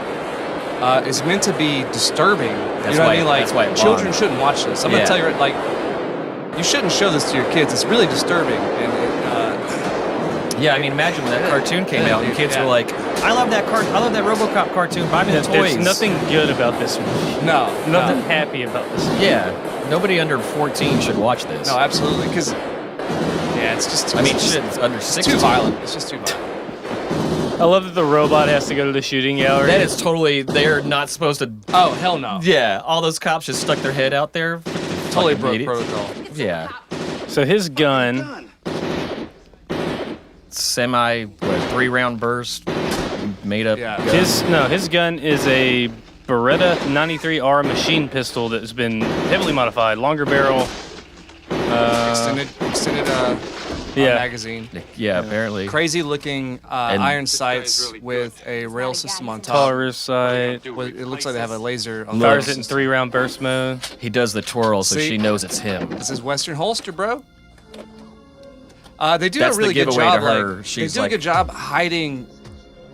It's meant to be disturbing. That's you know what why- I mean? Like that's why it children bombed. shouldn't watch this. I'm Yeah. gonna tell you right, like you shouldn't show this to your kids. It's really disturbing. And Yeah, I mean, imagine when that cartoon came out and kids Yeah. were like, I love that RoboCop cartoon. Buy me the toys. there's nothing good about this movie. no, Nothing happy about this movie. Yeah, nobody under 14 should watch this. no, absolutely. Because yeah, it's just. I mean, it's shit, it's under It's 16. too violent. It's just too violent. I love that the robot has to go to the shooting gallery. That is totally. They're not supposed to. Oh hell no! Yeah, all those cops just stuck their head out there. Totally Fucking broke idiots. protocol. Yeah. So his gun. Semi 3-round burst, made up. Yeah. gun. His gun is a Beretta 93R machine pistol that's been heavily modified, longer barrel. Extended magazine. Yeah, apparently. Crazy looking iron sights with a rail system on top. Taller sight. It looks like they have a laser on Fires the it in 3-round burst mode. He does the twirl so See? she knows it's him. This is Western holster, bro. They do That's a really the good giveaway job. to her. Like, they She's do a like- good job hiding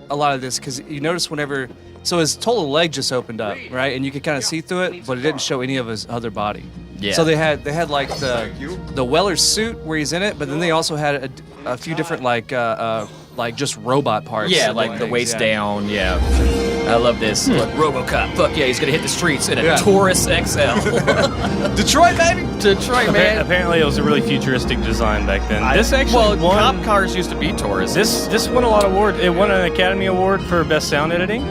a lot of this because you notice whenever. So his total leg just opened up, right, and you could kind of see through it, but it didn't show any of his other body. Yeah. So they had like the Weller's suit where he's in it, but then they also had a few different like just robot parts. Yeah, and like the things, waist yeah. down. Yeah. I love this. Look, Robocop. Fuck yeah, he's gonna hit the streets in a Yeah. Taurus XL. Detroit, baby. Detroit, man. Apparently, it was a really futuristic design back then. This actually well, won. cop cars used to be Taurus. This won a lot of awards. It won an Academy Award for Best Sound Editing.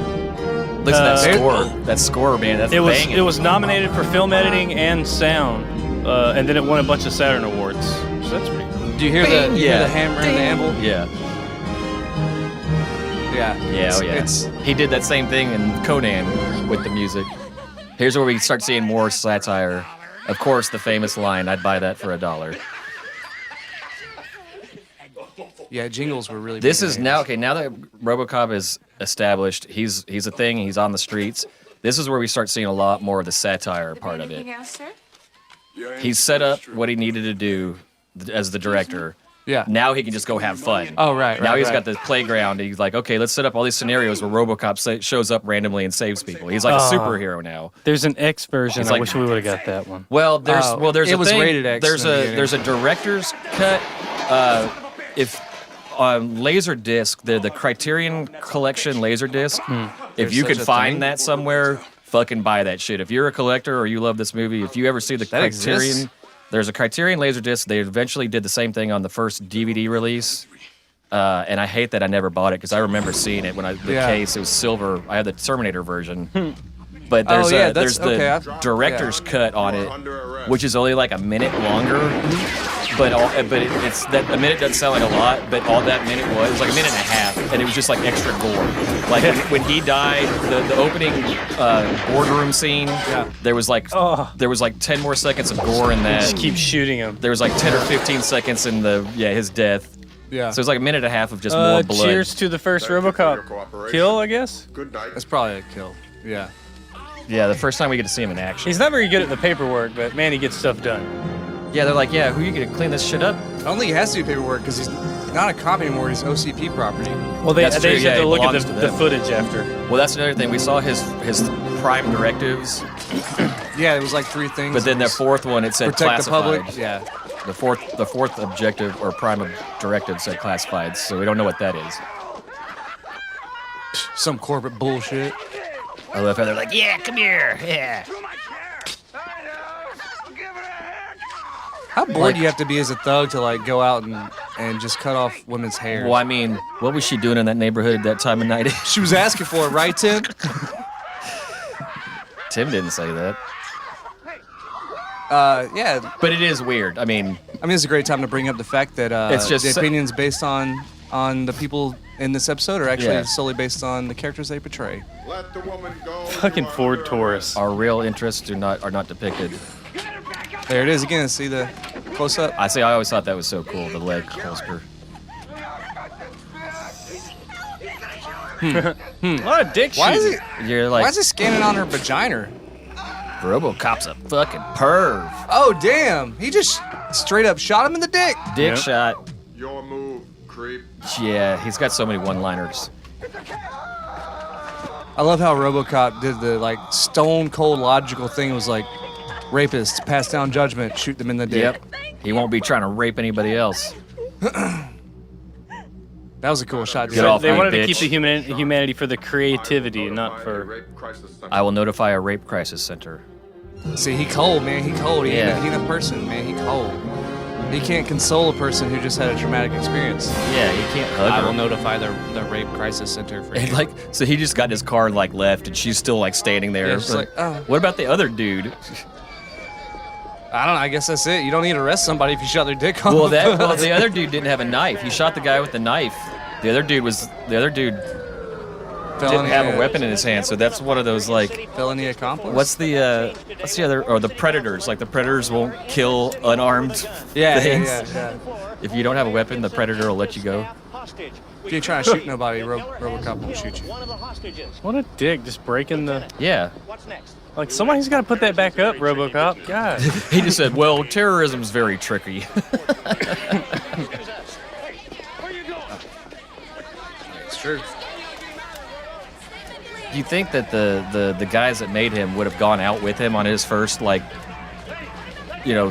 Listen to that there- score. That score, man. That's It was banging. it was nominated for film editing and sound, and then it won a bunch of Saturn awards. So that's pretty cool. Do you hear the you hear Yeah. the hammer and the anvil? Yeah. Yeah. Yeah, It's he did that same thing in Conan with the music. Here's where we start seeing more satire. Of course, the famous line, "I'd buy that for $1." yeah. Jingles were really. This big is names. now okay. Now that RoboCop is established, he's a thing. He's on the streets. This is where we start seeing a lot more of the satire part of it. Anything else, sir? He's set up what he needed to do as the director. Yeah. Now he can just go have fun. Oh, right. Now right, he's right. got the playground. He's like, okay, let's set up all these scenarios where RoboCop shows up randomly and saves people. He's like a superhero now. There's an X version. It's I like- wish we would have got that one. Well, there's it a was thing. rated X There's in the a beginning. there's a director's cut. If on Laserdisc, the Criterion Collection Laserdisc, if There's you such could a find thing? that somewhere, fucking buy that shit. If you're a collector or you love this movie, if you ever see the That Criterion, exists? there's a Criterion Laserdisc. They eventually did the same thing on the first DVD release. And I hate that I never bought it because I remember seeing it when the Yeah. case. It was silver. I had the Terminator version. But there's Oh, yeah, there's that's- the okay, director's cut on it, which is only like a minute longer. But it's that a minute doesn't sound like a lot, but all that minute was, it was like a minute and a half, and it was just like extra gore. Like when he died, the opening boardroom scene, there was like 10 more seconds of gore in that. Just keep shooting him. There was like 10 or 15 seconds in his death. Yeah. So it's like a minute and a half of just more blood. Cheers to the first RoboCop kill, I guess. Good night. That's probably a kill. Yeah. Yeah, the first time we get to see him in action. He's not very good at the paperwork, but man, he gets stuff done. Yeah, they're like, yeah, who are you gonna clean this shit up? I don't think he has to do paperwork because he's not a cop anymore. He's OCP property. Well, they That's true, just have yeah, to it look at belongs to the them. footage after. Well, that's another thing. We saw his prime directives, Yeah, it was like 3 things. but then It the was fourth one it said protect the classified. public. Yeah. The fourth objective or prime directive said classified, so we don't know what that is. Some corporate bullshit. I love how they're like, yeah, come here, yeah. How bored do you have to be as a thug to like go out and just cut off women's hair? Well, I mean, what was she doing in that neighborhood that time of night? She was asking for it, right, Tim? Tim didn't say that. Yeah. But it is weird. I mean, It's a great time to bring up the fact that It's just the so- opinions based on the people in this episode are actually Yeah. solely based on the characters they portray. Let the woman go. Fucking Ford Taurus. our real interests are not depicted. There it is again. See the close up. I always thought that was so cool, the leg holster. A lot of dick Why is shooting. he? You're Why like, is he scanning on her vagina? RoboCop's a fucking perv. Oh damn! He just straight up shot him in the dick. Dick Yep. shot. Your move, creep. Yeah, he's got so many one-liners. I love how RoboCop did the like stone cold logical thing. It was like, rapists pass down judgment, shoot them in the dick. Yep. He won't be trying to rape anybody else. That was a cool shot. Get off They me, wanted to bitch. keep the humanity for the creativity, not for. Rape crisis center. I will notify a rape crisis center. See, he cold, man. He cold. He Yeah. ain't a person, man. He cold. He can't console a person who just had a traumatic experience. Yeah, you can't hug I her. will notify the rape crisis center for And you. like, so he just got in his car and like left, and she's still like standing there. Yeah, she's like, oh. What about the other dude? I don't know. I guess that's it. You don't need to arrest somebody if you shot their dick off. Well, the other dude didn't have a knife. He shot the guy with the knife. The other dude didn't have a weapon in his hand, so that's one of those like felony accomplice. What's the other? Or the predators? Like the predators won't kill unarmed things. Yeah. If you don't have a weapon, the predator will let you go. If you're trying to shoot nobody, Robocop won't shoot you. What a dick, just breaking the... Yeah. Like, somebody's got to put that back up, Robocop. God. He just said, well, terrorism's very tricky. It's true. Do you think that the guys that made him would have gone out with him on his first, like,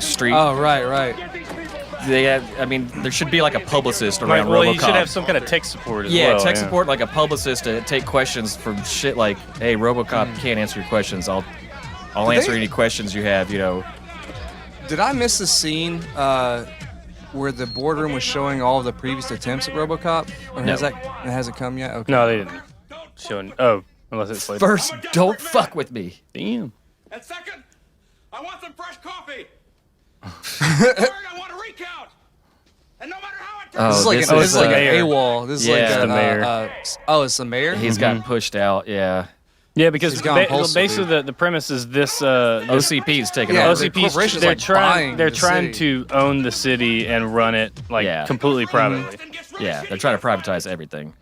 street? Oh, right. There should be like a publicist around Well, Robocop. you should have some kind of tech support as well. Yeah, tech support, like a publicist to take questions from shit like, hey, Robocop can't answer your questions. I'll answer any questions you have, Did I miss the scene where the boardroom was showing all of the previous attempts at Robocop? Or No. it hasn't come yet? Okay. No, they didn't. Unless it's later. First, don't fuck with me. Damn. And second, I want some fresh coffee. Third, I want a recount. And no matter how it turns This is like an mayor. AWOL. This is Yeah. like It's the mayor. It's the mayor? He's gotten pushed out, yeah. Yeah, because He's gone postal, basically the premise is this OCP's taking Yeah, over. the OCP's corporation's, they're like, buying they're the trying city. to own the city and run it completely privately. Yeah, they're trying to privatize everything.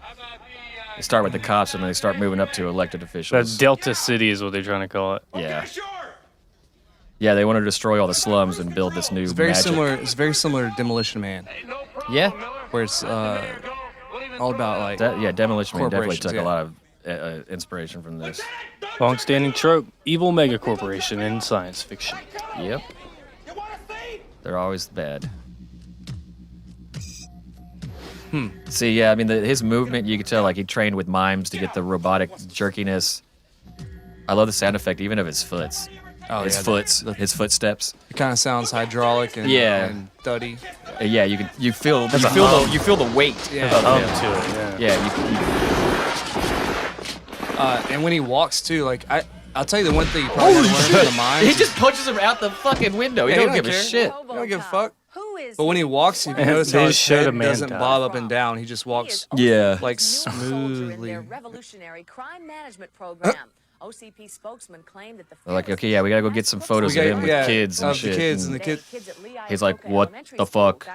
They start with the cops and then they start moving up to elected That's officials. Delta City is what they're trying to call it. Yeah. Sure. Yeah, they want to destroy all the slums and build this new It's very magic. similar. It's very similar to Demolition Man, Yeah. where it's all about like Demolition Man definitely corporations, took yeah. a lot of inspiration from this. Long-standing trope: evil mega corporation in science fiction. Yep. They're always bad. See, yeah, I mean, his movement, you could tell, like, he trained with mimes to get the robotic jerkiness. I love the sound effect, even of his foots. Oh, His footsteps. It kind of sounds hydraulic and, Yeah. and thuddy. Yeah, you feel the weight. Yeah. of Hum him. to it. Yeah. Yeah, And when he walks too, like I'll tell you the one thing you probably haven't learned from the mind. he just punches him out the fucking window. He Yeah, don't give a care. shit. He don't give a fuck. Who is But when he walks, you They notice how his just showed head a man doesn't die. bob up and down. He just walks Yeah. like new soldier in smoothly. their revolutionary crime management program. OCP spokesman claimed that the They're like, okay, yeah, we gotta go get some photos of him with kids and of shit. the kids and and the kid. He's like, what the fuck?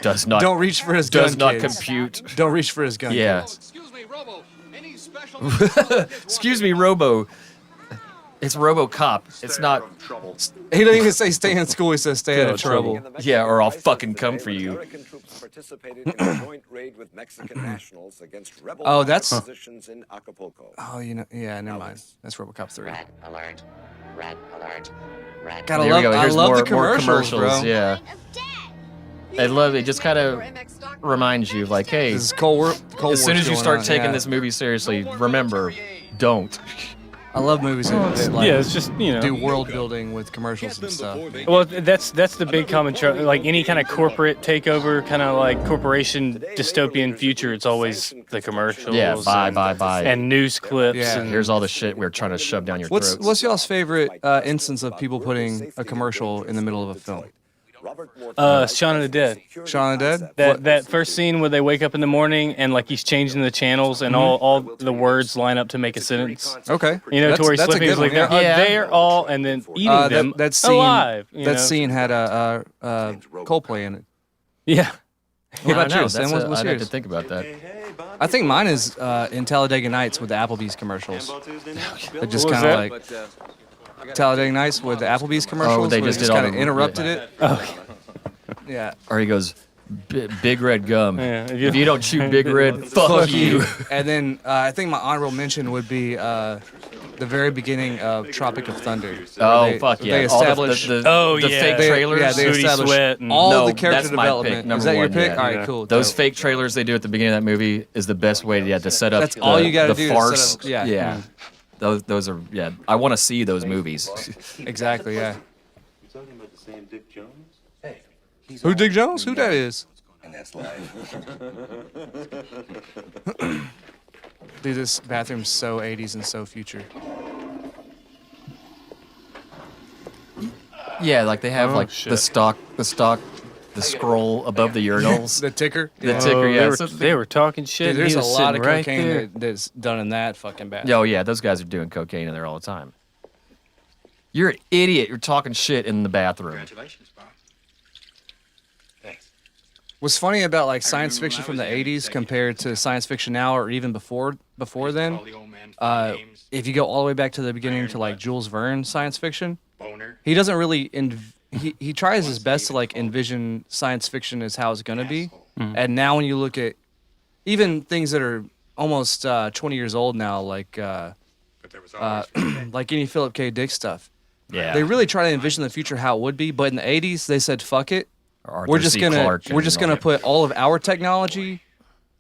Does not Don't reach for his gun. does not kids. compute. Don't reach for his gun. Yeah. kids. Excuse me, Robo. Any special... Excuse me, Robo. It's Robocop. It's not. He doesn't even say stay in school. He says stay out of trouble. Yeah, or I'll fucking come for you. American troops participated in a joint raid with Mexican nationals against rebel Oh, that's- positions in Acapulco. Oh, yeah, never mind. That's Robocop 3. Red alert. Red alert. Red Gotta There love, we go. I Here's love more, the commercials, bro. Yeah. I love it. Just kind of reminds you, like, hey, This is Cold War. Cold as soon War's as you going start on, taking yeah. this movie seriously, remember, don't. I love movies that like, Yeah, it's just do world building with commercials and stuff. Well, that's the big common trope. Like any kind of corporate takeover, kind of like corporation dystopian future. It's always the commercials. Yeah, buy, and, buy, buy. and news clips. Yeah. And Here's all the shit we're trying to shove down your throats. What's y'all's favorite instance of people putting a commercial in the middle of a film? Shaun of the Dead. Shaun of the Dead? That first scene where they wake up in the morning and like he's changing the channels and all the words line up to make a sentence. Okay. You know, to where he's that's a flipping, he's good like, one, yeah. they're all, and then eating them that scene, alive. You that know? scene had a Coldplay in it. Yeah. What about I know, yours, Sam? that's What's I'd have to yours? think about that. I think mine is in Talladega Nights with the Applebee's commercials. It just What was kind of that? like Talladega Nights with the Applebe's commercials. they where just it did all kind of the- interrupted it. Oh, Yeah. Or he goes, big red gum. Yeah, If you don't chew big red, fuck you. And then I think my honorable mention would be the very beginning of Tropic of Thunder. Oh, They- fuck yeah. They All establish the Oh, the yeah. fake They- trailers. yeah, they Sooty establish Sweat and- all No, the character that's my development. pick, number Is that your one, pick? yeah. All right, cool. Those dope. fake trailers they do at the beginning of that movie is the best way to set up That's all you gotta the do to farce. set up- yeah. yeah. Those are I want to see those movies. Exactly, yeah. Who Dick Jones? Who that is? And that's life. Dude, this bathroom's so 80s and so future. Yeah, like they have the scroll above the urinals. The ticker. The ticker, yeah. They were talking shit. Dude, there's he a was lot of sitting right cocaine there. that's done in that fucking bathroom. Oh, yeah, those guys are doing cocaine in there all the time. You're an idiot. You're talking shit in the bathroom. Congratulations, Bob. Thanks. What's funny about like science fiction from the 80s compared to science fiction now, or even before then, if you go all the way back to the beginning to like Jules Verne science fiction, he doesn't really he tries his best to like envision science fiction as how it's gonna be. And now when you look at even things that are almost 20 years old now, like like any Philip K. Dick stuff, they really try to envision the future how it would be. But in the 80s, they said fuck it. We're just gonna put all of our technology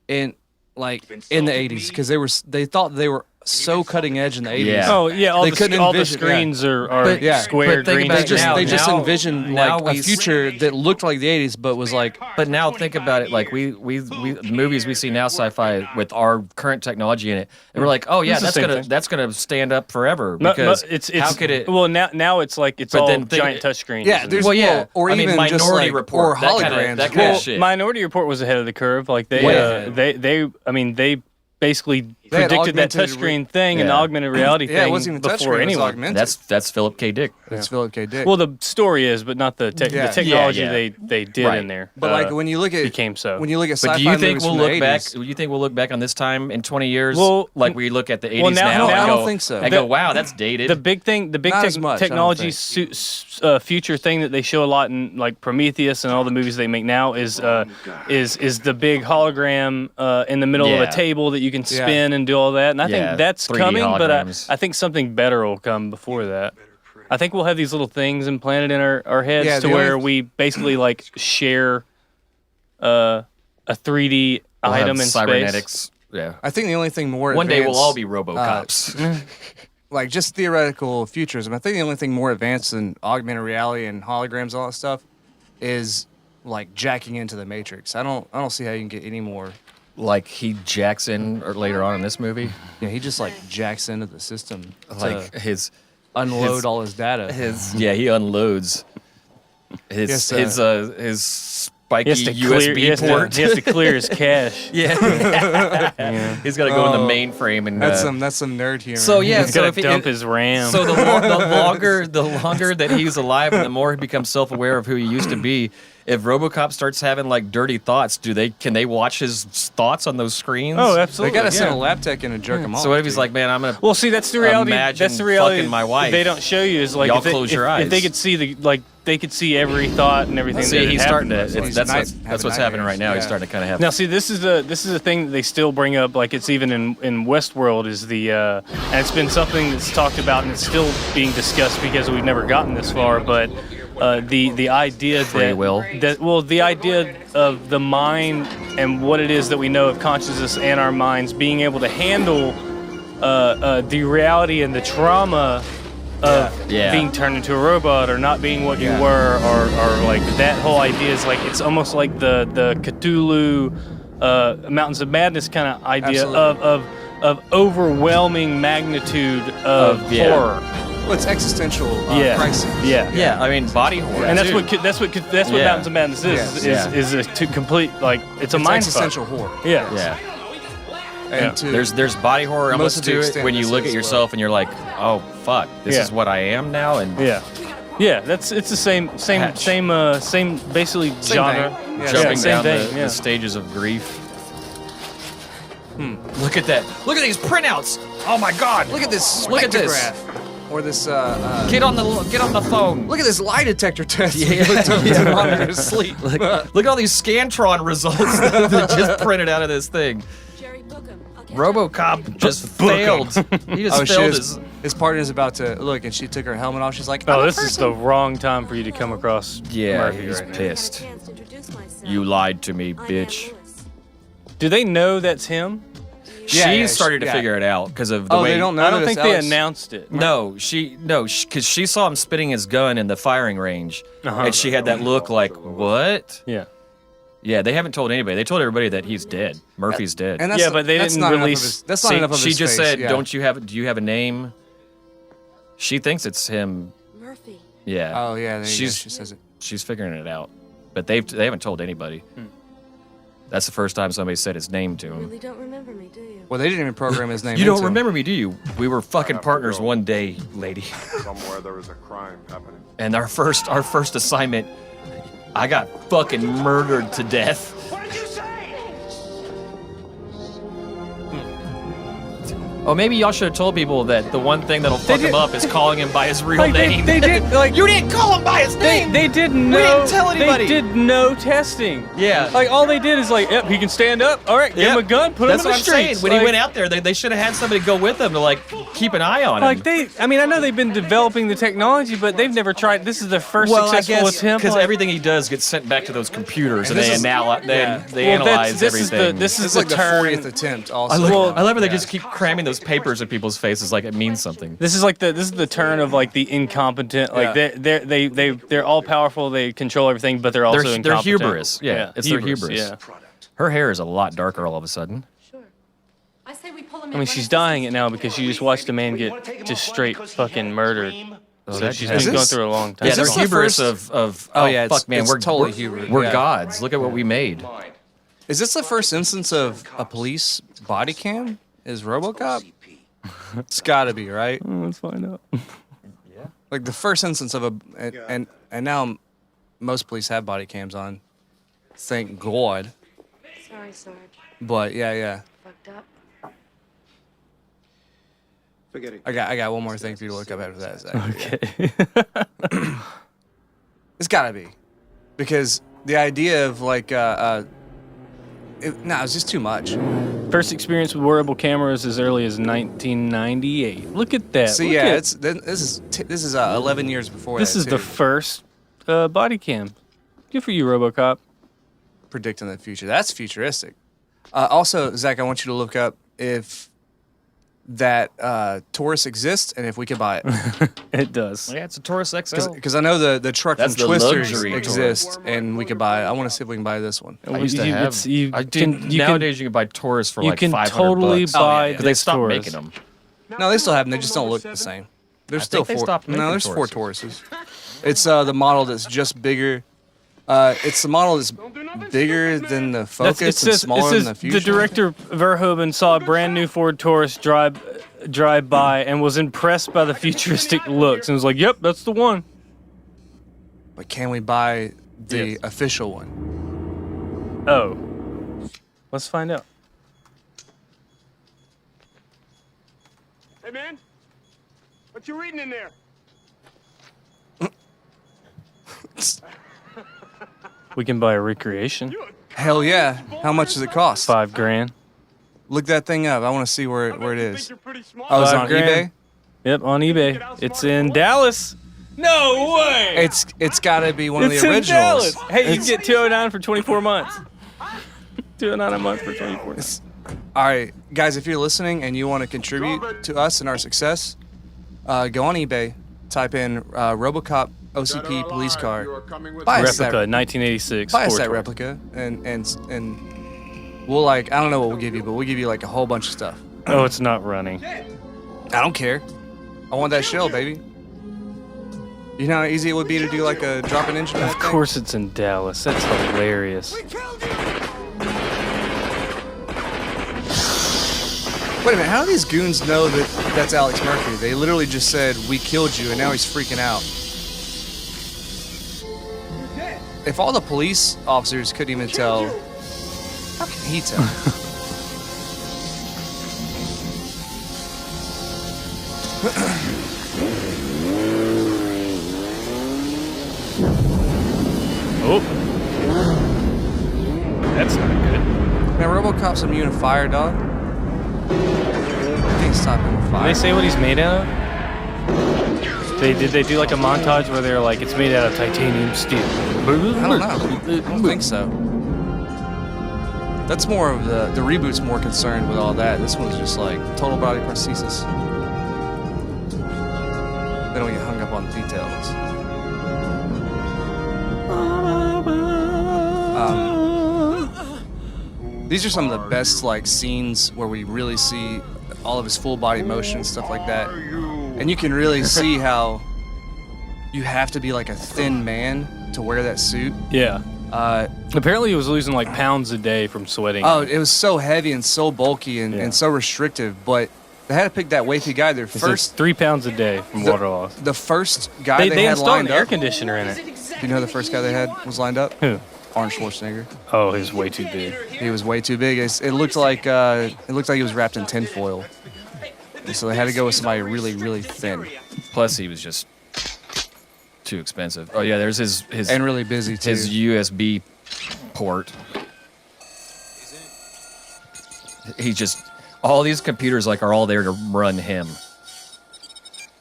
in in the 80s because they thought they were so cutting edge in the 80s. Yeah. Oh yeah, all the screens are square green. They just envisioned like a future that looked like the 80s, but was like. But now think about it, like we the movies we see now, sci-fi with our current technology in it, and we're like, oh yeah, that's gonna stand up forever because it's how could it? Well, now it's like it's all giant touchscreens. Yeah, there's or even Minority just like, Report, or holograms. that kind of shit. Minority Report was ahead of the curve. Like they basically predicted that touchscreen thing and the augmented reality thing it wasn't even before touchscreen, anyone. it was augmented. That's Philip K. Dick. That's Philip K. Dick. Well, the story is, but not the technology they did in there. But like when you look at became so. When you look at sci-fi But do you think movies we'll from the look back? 80s, Do you think we'll look back on this time in 20 years, like we look at the 80s Well, now? now I don't think so. I go, wow, that's dated. The big Not as much, I don't technology think. future thing that they show a lot in like Prometheus and all the movies they make now is the big hologram in the middle of a table that you can spin and do all that. And I think that's 3D coming, holograms. but I think something better will come before that. I think we'll have these little things implanted in our heads to where we basically like share a 3D item in cybernetics. space. Yeah. I think the only thing more One day we'll advanced, all be Robocops. like just theoretical futurism. I think the only thing more advanced than augmented reality and holograms and all that stuff is like jacking into the Matrix. I don't see how you can get any more. Like he jacks in or later on in this movie. Yeah, he just like jacks into the system Like to his unload all his data. he unloads his spiky USB port. He has to clear his cache. Yeah. He's got to go in the mainframe and that's some nerd humor. So yeah, He's got to dump his RAM. So the longer that he's alive and the more he becomes self-aware of who he used to be, if Robocop starts having like dirty thoughts, can they watch his thoughts on those screens? Oh, absolutely. They gotta send a lab tech in and jerk him off. So what if he's like, man, I'm gonna Well, see, that's the reality. That's the reality. Fucking my wife. They don't show you is like Y'all if they, close your eyes. If they could see they could see every thought and everything. See, that he's starting to. happened. That's what's happening right now. He's starting to kind of have. Now, see, this is a thing that they still bring up. Like it's even in Westworld is the and it's been something that's talked about and it's still being discussed because we've never gotten this far. But the idea the idea of the mind and what it is that we know of consciousness and our minds being able to handle the reality and the trauma of being turned into a robot or not being what you were or like that whole idea is like it's almost like the Cthulhu Mountains of Madness kind of idea of overwhelming magnitude of horror. Well, it's existential crisis. Yeah. I mean, body horror. And that's what Mountains of Madness is a to complete like it's a mind existential fuck. horror. Yeah. And there's body horror almost to it when you look at yourself and you're like, oh fuck, this is what I am now. And it's the same basically genre. Jumping down the stages of grief. Look at that! Look at these printouts! Oh my god! Look at this! Look at this! Or this. Get on the phone. Look at this lie detector test. Monitor to sleep. Look at all these Scantron results that just printed out of this thing. Robocop just failed. He just failed. His partner's about to look, and she took her helmet off. She's like, "Oh, this is the wrong time for you to come across." Yeah, Murphy he's right pissed. You lied to me, bitch. Do they know that's him? She started to figure it out because of the way. They don't know. I don't think they announced it. No, because she saw him spitting his gun in the firing range, and she had that look like, "What?" Yeah, they haven't told anybody. They told everybody that he's dead. Murphy's dead. And but they didn't release. That's not enough of his She just face, said, "Do you have a name?" She thinks it's him. Murphy. Yeah. Oh yeah, there you go. She's She says it. she's figuring it out, but they haven't told anybody. That's the first time somebody said his name to him. Really don't remember me, do you? Well, they didn't even program his name. You don't into him. remember me, do you? We were fucking partners one day, lady. Somewhere there is a crime happening. And our first assignment, I got fucking murdered to death. What did you say? Oh, maybe y'all should have told people that the one thing that'll fuck him up is calling him by his real Like, name. they did, like, You didn't call him by his name. They didn't know. We didn't tell anybody. They did no testing. Yeah. Like all they did is like, yep, he can stand up. All right, give him a gun, put That's him in what the I'm saying. streets. When Like- he went out there, they should have had somebody go with him to like keep an eye on him. Like I mean, I know they've been developing the technology, but they've never tried. This is their first successful attempt. because like- everything he does gets sent back to those computers, and this they is- they Well, analyze this is everything. this is It's the like the turn. 40th attempt. Also, I love, Well, I love how they just keep cramming those papers in people's faces like it means something. This is like this is the turn of like the incompetent. Like they're all powerful. They control everything, but they're also They're incompetent. hubris. Yeah, it's their hubris. Yeah. Her hair is a lot darker all of a sudden. Sure. I say we pull him I mean, she's dying it now because she just watched a man get just straight fucking murdered. So that- she's is been going this- through a long time. Yeah, Is their this the hubris first- of Oh, yeah, fuck man, it's we're totally we're, hubris, we're yeah. gods. Look at what we made. Is this the first instance of a police body cam? Is RoboCop? It's got to be, right? Let's find out. Like the first instance of and now most police have body cams on. Thank God. Sorry, Sarge. But yeah. Fucked up. Forget it. I got one more thing for you to look up after that, Zach. Okay. It's got to be, because the idea of like it's just too much. First experience with wearable cameras as early as 1998. Look at that. See, Look yeah, at- this is 11 years before. this that, is the too. first body cam. Good for you, RoboCop. Predicting the future. That's futuristic. Also, Zach, I want you to look up if that Taurus exists and if we could buy it. It does. Yeah, it's a Taurus XL. Because I know the truck That's from the Twisters luxury exists and we could buy it. I want to see if we can buy this one. I used to You- have. it's- you I can- did. you can- Nowadays, you can buy Taurus for you like can $500. totally buy because they this stopped Taurus. making them. No, they still have them. They just don't look the same. There's I still think they four. stopped No, making there's four Tauruses. Tauruses. It's the model that's just bigger. It's the model that's bigger than the Focus and smaller than the Fusion. the director Verhoeven saw a brand new Ford Taurus drive by and was impressed by the futuristic looks and was like, "Yep, that's the one." But can we buy the Yes. official one? Oh, let's find out. Hey, man. What you reading in there? We can buy a recreation. Hell yeah! How much does it cost? $5,000. Look that thing up. I want to see where it Think is. you're pretty smart. Oh, it's on $5,000. eBay. Yep, on eBay. It's in Dallas. No way. It's got to be one of It's the in originals. Dallas. Hey, you can get $209 for 24 months. $209 a month for 24 months. All right, guys, if you're listening and you want to contribute to us and our success, go on eBay, type in RoboCop OCP police car. Buy us Replica, that, 1986. buy us Ford that Taurus. replica, and we'll like, I don't know what we'll give you, but we'll give you like a whole bunch of stuff. Oh, it's not running. I don't care. I want that shell, baby. You know how easy it would be to do like a drop-in engine? Of course it's in Dallas. That's hilarious. Wait a minute, how do these goons know that that's Alex Mercury? They literally just said, "We killed you," and now he's freaking out. If all the police officers couldn't even tell, how can he tell? Oh. That's not good. Man, RoboCop's immune to fire, dog. I can't stop him with Did fire. they say what he's made out of? Did they do like a montage where they're like, it's made out of titanium steel? I don't know. I don't think so. That's more of the reboot's more concerned with all that. This one's just like total body prosthesis. They don't get hung up on the details. These are some of the best like scenes where we really see all of his full body motion and stuff like that. And you can really see how you have to be like a thin man to wear that suit. Yeah. Apparently he was losing like pounds a day from sweating. Oh, it was so heavy and so bulky and so restrictive, but they had to pick that wafy guy. Their first 3 pounds a day from water loss. The first guy they had installed lined an up. air conditioner in it. Do you know who the first guy they had was lined up? Who? Arnold Schwarzenegger. Oh, he was way too big. He was way too big. It looked like he was wrapped in tinfoil. And so they had to go with somebody really, really thin. Plus, he was just too expensive. Oh yeah, there's his and really busy too. His USB port. He just all these computers like are all there to run him.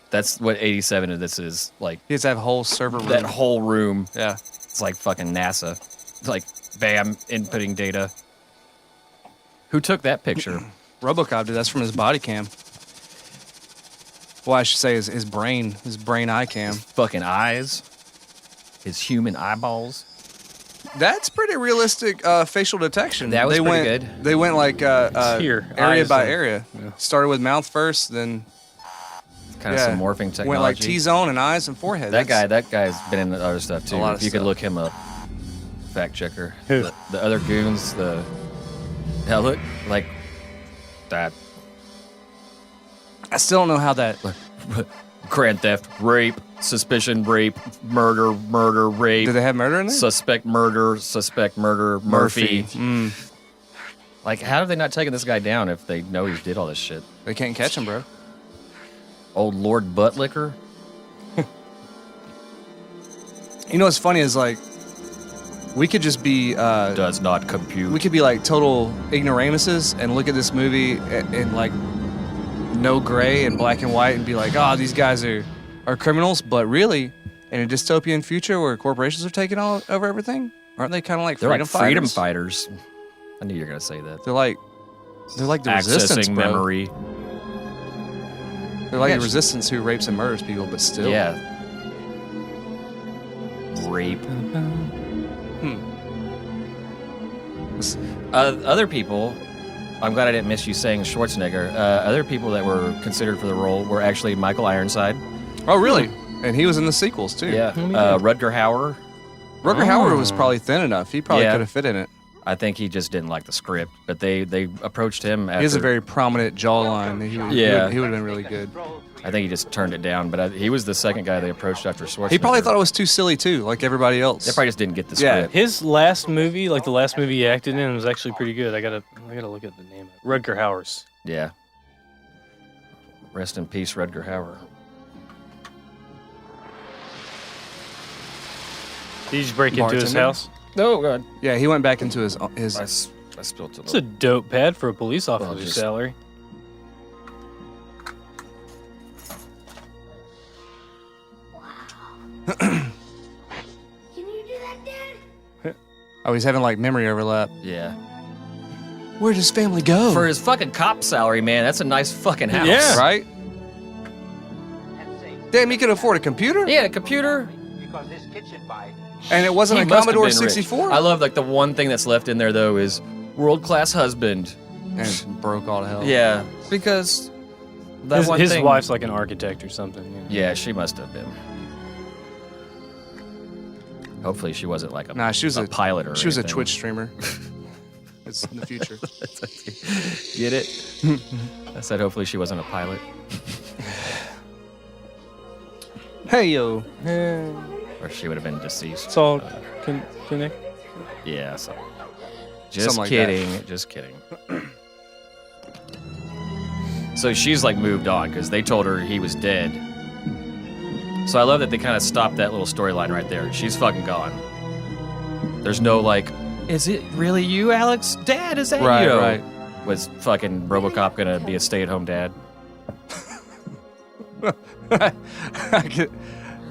That's what 87 of this is like. He has to have a whole server room. That whole room. Yeah, it's like fucking NASA. It's like bam, inputting data. Who took that picture? Robocop did. That's from his body cam. Well, I should say his brain eye cam. Fucking eyes. His human eyeballs. That's pretty realistic facial detection. That was pretty good. They went like Here, area eyes by and- area. yeah. Started with mouth first, then Kind of some morphing technology. went like T-zone and eyes and forehead. That guy's been in other stuff too. A lot of If you could stuff. look him up. Fact checker. Who? The other goons, now look like that. I still don't know how that. Grand theft, rape, suspicion, rape, murder, rape. Do they have murder in there? Suspect, murder, Murphy. Like, how have they not taken this guy down if they know he did all this shit? They can't catch him, bro. Old Lord Buttlicker? You know what's funny is like, we could just be. Does not compute. We could be like total ignoramuses and look at this movie in like no gray and black and white and be like, oh, these guys are criminals. But really, in a dystopian future where corporations are taking all over everything, aren't they kind of like They're freedom like fighters? freedom fighters. I knew you were gonna say that. They're like the resistance, Accessing bro. memory. They're like Yeah, the resistance who rapes and murders people, but still. Yeah. Rape. Other people, I'm glad I didn't miss you saying Schwarzenegger. Other people that were considered for the role were actually Michael Ironside. Oh, really? And he was in the sequels too. Yeah. Rutger Hauer. Rutger Hauer was probably thin enough. He probably could have fit in it. I think he just didn't like the script, but they approached him after. He has a very prominent jawline. He would have been really good. I think he just turned it down, but he was the second guy they approached after Schwarzenegger. He probably thought it was too silly too, like everybody else. They probably just didn't get the Yeah. script. His last movie, like the last movie he acted in, was actually pretty good. I gotta look at the name. Rutger Hauer's. Yeah. Rest in peace, Rutger Hauer. Did he just break into his Bartender? house? Oh god. Yeah, he went back into his. I spilled a It's a little. dope pad for a police officer's just- salary. Oh, he's having like memory overlap. Yeah. Where does family go? For his fucking cop salary, man, that's a nice fucking house. Yeah. Right? Damn, he could afford a computer? Yeah, a computer. And it wasn't He a must have Commodore been rich. 64? I love like the one thing that's left in there though is world-class husband. And broke all to hell. Yeah, because that one His thing. wife's like an architect or something. Yeah, she must have been. Hopefully, she wasn't like a Nah, she was a pilot or She was a anything. Twitch streamer. It's in the future. Get it? I said hopefully she wasn't a pilot. Hey, yo. Or she would have been deceased. It's all connect. Yeah, so. Just Something like kidding. Just kidding. So she's like moved on because they told her he was dead. So I love that they kind of stopped that little storyline right there. She's fucking gone. There's no like, is it really you, Alex? Dad, is that Right, you? right. Was fucking Robocop gonna be a stay-at-home dad? I could,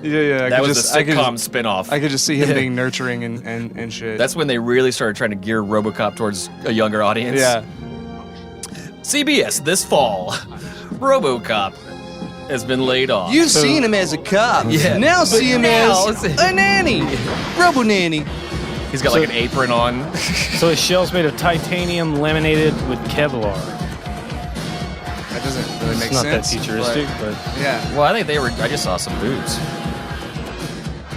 yeah. That was a sitcom spinoff. I could just see him being nurturing and shit. That's when they really started trying to gear Robocop towards a younger audience. Yeah. CBS this fall, Robocop has been laid off. You've seen him as a cop. Yeah. Now But see him now as it's- a nanny. Robo nanny. He's got like an apron on. So his shell's made of titanium laminated with Kevlar. That doesn't really make It's not that sense. futuristic, but Yeah. Well, I think I just saw some boobs.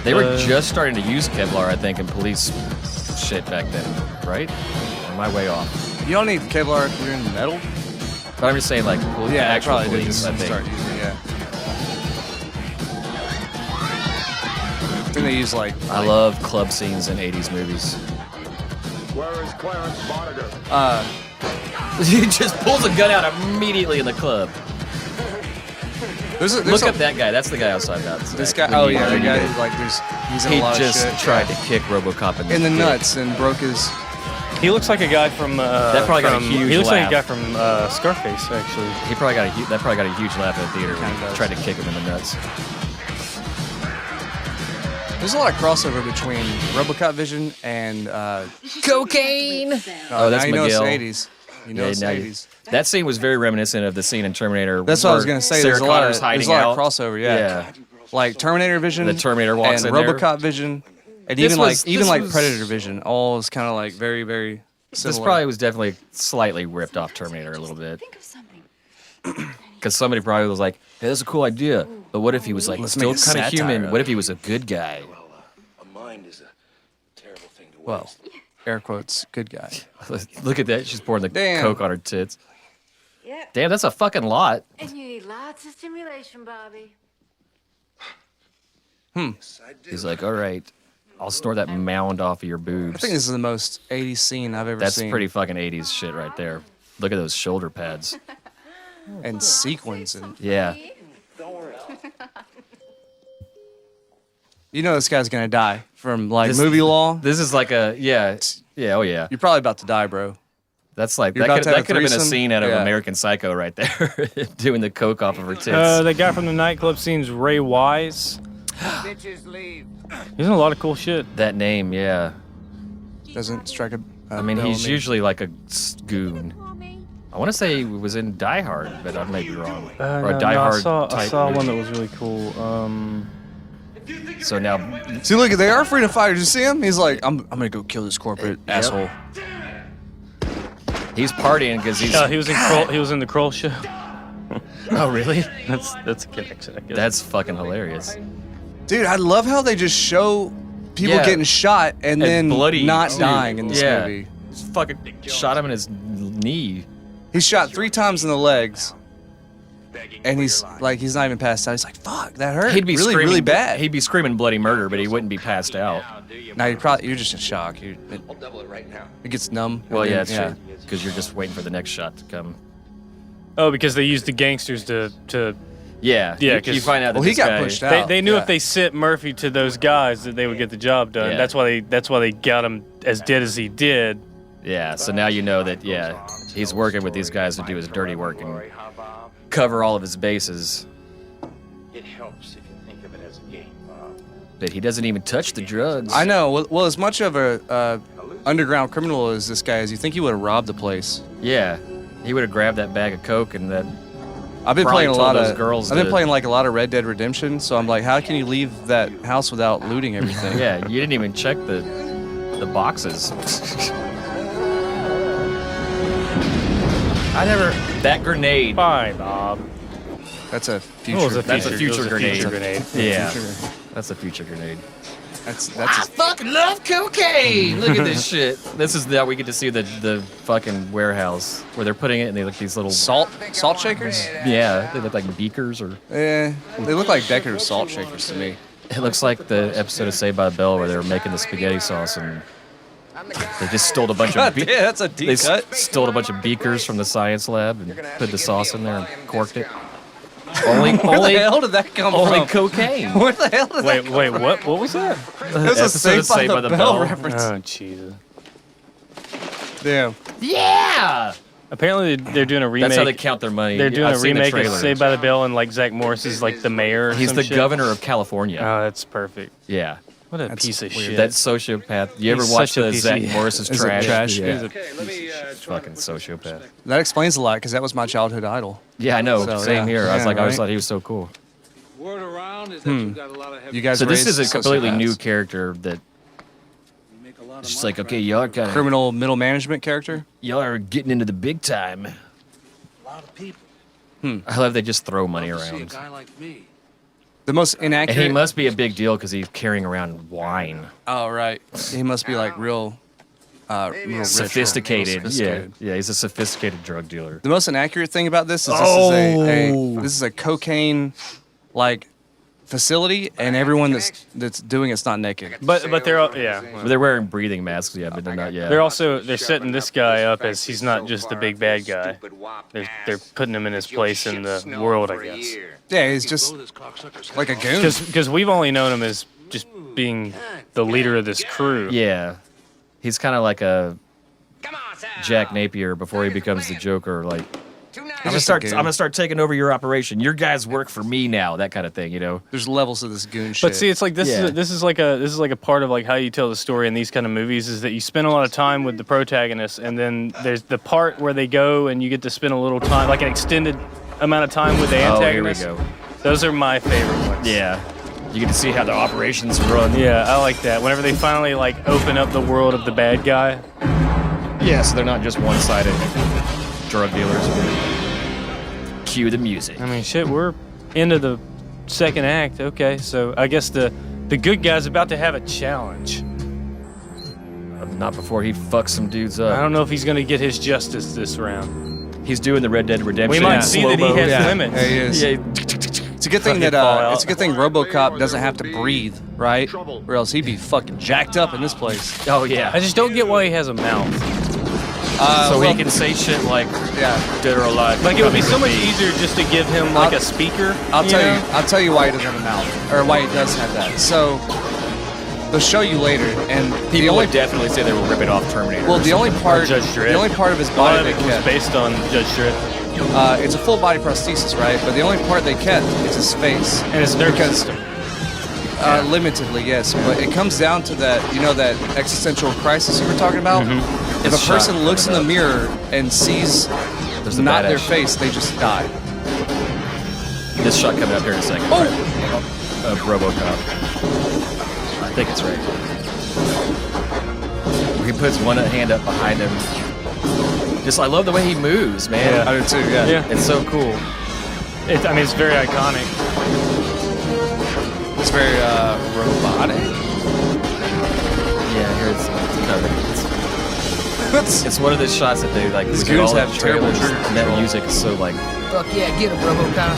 They were just starting to use Kevlar, I think, in police shit back then, right? Or am I way off? You don't need Kevlar if you're in metal. But I'm just saying, like, actual probably did police, I think. start using it, yeah. I think they use like I love club scenes in 80s movies. Where is Clarence Monitor? He just pulls a gun out immediately in the club. Look up that guy. That's the guy I was talking about. This guy. Oh yeah, the guy. Like, he's in a lot of shit. He just tried to kick Robocop in the nuts and broke his. He looks like a guy from. That probably got a huge. He looks laugh. like a guy from Scarface, actually. He probably got a huge laugh at the theater when he tried to kick him in the nuts. There's a lot of crossover between Robocop vision and cocaine. Oh, that's Miguel. You know it's 80s. You know it's 80s. That scene was very reminiscent of the scene in Terminator. That's what I was gonna say. Sarah There's a lot Connor's of hiding of crossover. Yeah. Like Terminator vision. The Terminator walks and in Robocop vision, and even Predator vision. All is kind of like very, very similar. This probably was definitely slightly ripped off Terminator a little bit. Think of something. Because somebody probably was like, "Hey, that's a cool idea, but what if he was like still kind of human? What if he was a good guy?" A mind is a terrible thing to waste. Well, air quotes, good guy. Look at that. She's pouring the Coke on her tits. Yep. Damn, that's a fucking lot. And you need lots of stimulation, Bobby. He's like, all right, I'll snort that mound off of your boobs. I think this is the most 80s scene I've ever seen. That's pretty fucking 80s shit right there. Look at those shoulder pads. And sequins and Yeah. you know this guy's gonna die from like movie law. This is like oh yeah. You're probably about to die, bro. That's like You're that about could to have a have been a threesome? scene out of Yeah. American Psycho right there, doing the coke off of her tits. The guy from the nightclub scene's Ray Wise. Bitches leave. He's in a lot of cool shit. That name, yeah. Doesn't strike a. I mean, bell he's with me. usually like a goon. I want to say he was in Die Hard, but I may be wrong. Or a Die Hard I type saw movie. one that was really cool. So now, See, look, they are freedom fighters. You see him? He's like, I'm gonna go kill this corporate asshole. he's partying because he's. he was in the Kroll show. Oh, really? That's a connection, I guess. That's fucking hilarious. Dude, I love how they just show people Yeah. getting shot and then bloody not too. dying in this Yeah. movie. He's fucking shot him in his knee. He's shot 3 times in the legs, and he's like, he's not even passed out. He's like, fuck, that hurt. He'd be really, screaming, really bad. He'd be screaming bloody murder, but he wouldn't be passed out. Now you're just in shock. I'll double it right now. It gets numb. Well, and yeah, then- that's true. Because you're just waiting for the next shot to come. Oh, because they used the gangsters to Yeah, Yeah, You 'cause- find out that Well, he this got guy, pushed out. they knew Yeah. if they sent Murphy to those guys that they would get the job done. Yeah. That's why they got him as dead as he did. Yeah, so now you know that, he's working with these guys to do his dirty work and cover all of his bases. It helps if you think of it as a game, Bob. But he doesn't even touch the drugs. I know. Well, as much of a underground criminal as this guy is, you think he would have robbed the place? Yeah, he would have grabbed that bag of coke and that. I've been Probably playing a told lot those of girls I've been to- playing like a lot of Red Dead Redemption, so I'm like, how can you leave that house without looting everything? Yeah, you didn't even check the boxes. That grenade. Fine, Bob. That's a future. What was a That's a future It was a grenade. future grenade. Yeah, Future- that's a future grenade. That's fucking love cocaine. Look at this shit. This is now we get to see the fucking warehouse where they're putting it, and they look these little salt shakers. Yeah, they look like beakers, or They look like decorative salt shakers to me. it looks like the episode of Saved by the Bell where they were making the spaghetti sauce and they just stole a bunch of. God damn, that's a deep They cut. stole a bunch of beakers from the science lab and put the sauce in there and corked it. Only Where the hell did that come only from? cocaine. Where the hell did that Wait, what? What was that? That's a Episode of Saved by the Bell reference. Oh, Jesus. Damn. Yeah. Apparently they're doing a remake. That's how they count their money. They're doing I've a seen the remake of trailers. Saved by the Bell, and like Zach Morris is like the mayor. Or He's some the shit. governor of California. Oh, that's perfect. Yeah. What a That's piece of weird. shit. That sociopath. You ever He's watch such a the piece Zach of- Morris's Is it trash? trash? Yeah. Okay, let me Fucking sociopath. That explains a lot because that was my childhood idol. Yeah, I know. So, Same yeah. here. I was Yeah, like, I always right? thought he was so cool. Word around is that you got a lot of heavy. You guys So this raised is a completely sociopaths. new character that make a lot of it's just money like, okay, y'all are kind of criminal middle management character. y'all are getting into the big time. a lot of people. I love they just throw money To see a around. guy like me. The most inaccurate. And he must be a big deal because he's carrying around wine. Oh right. He must be like real rich, sophisticated. real sophisticated. Yeah, he's a sophisticated drug dealer. The most inaccurate thing about this is this is a cocaine like facility, and everyone that's doing it's not naked. But they're all, They're wearing breathing masks, yeah, but they're not yet. They're setting this guy up as he's not just the big bad guy. They're putting him in his place in the world, I guess. Yeah, he's just like a goon. Because we've only known him as just being the leader of this crew. Yeah, he's kind of like a Jack Napier before he becomes the Joker. Like, I'm gonna start taking over your operation. Your guys work for me now. That kind of thing, you know. There's levels of this goon shit. But see, it's like this is like a part of like how you tell the story in these kind of movies is that you spend a lot of time with the protagonist, and then there's the part where they go and you get to spend a little time, like an extended amount of time with the antagonist. Oh, here we go. Those are my favorite ones. Yeah, you get to see how the operations run. Yeah, I like that. Whenever they finally like open up the world of the bad guy. Yeah, so they're not just one-sided drug dealers. Cue the music. I mean, shit, we're into the second act. Okay, so I guess the good guy's about to have a challenge. Not before he fucks some dudes up. I don't know if he's gonna get his justice this round. He's doing the Red Dead Redemption. We might see that he has limits. Yeah, he is. Yeah. It's a good thing that it's a good thing RoboCop doesn't have to breathe, right? Or else he'd be fucking jacked up in this place. Oh yeah. I just don't get why he has a mouth. So he can say shit like dead or alive. Like it would be so much easier just to give him like a speaker. I'll tell you why he doesn't have a mouth, or why he does have that. So they'll show you later, and people would definitely say they were ripping off Terminator. Well, the only part of his body they was kept based on Judge Dredd. It's a full body prosthesis, right? But the only part they kept is his face and his nervous system. Limitedly, yes, but it comes down to that, that existential crisis you were talking about. If a person looks in the mirror and sees not their face, they just die. This shot coming up here in a second. Of Robocop. I think it's right. He puts one hand up behind him. Just, I love the way he moves, man. Yeah, I do too. Yeah, it's so cool. It's very iconic. It's very robotic. Yeah, here it's one of the shots that they like. These goons have terrible trigger and that music is so like, fuck yeah, get him, Robocop.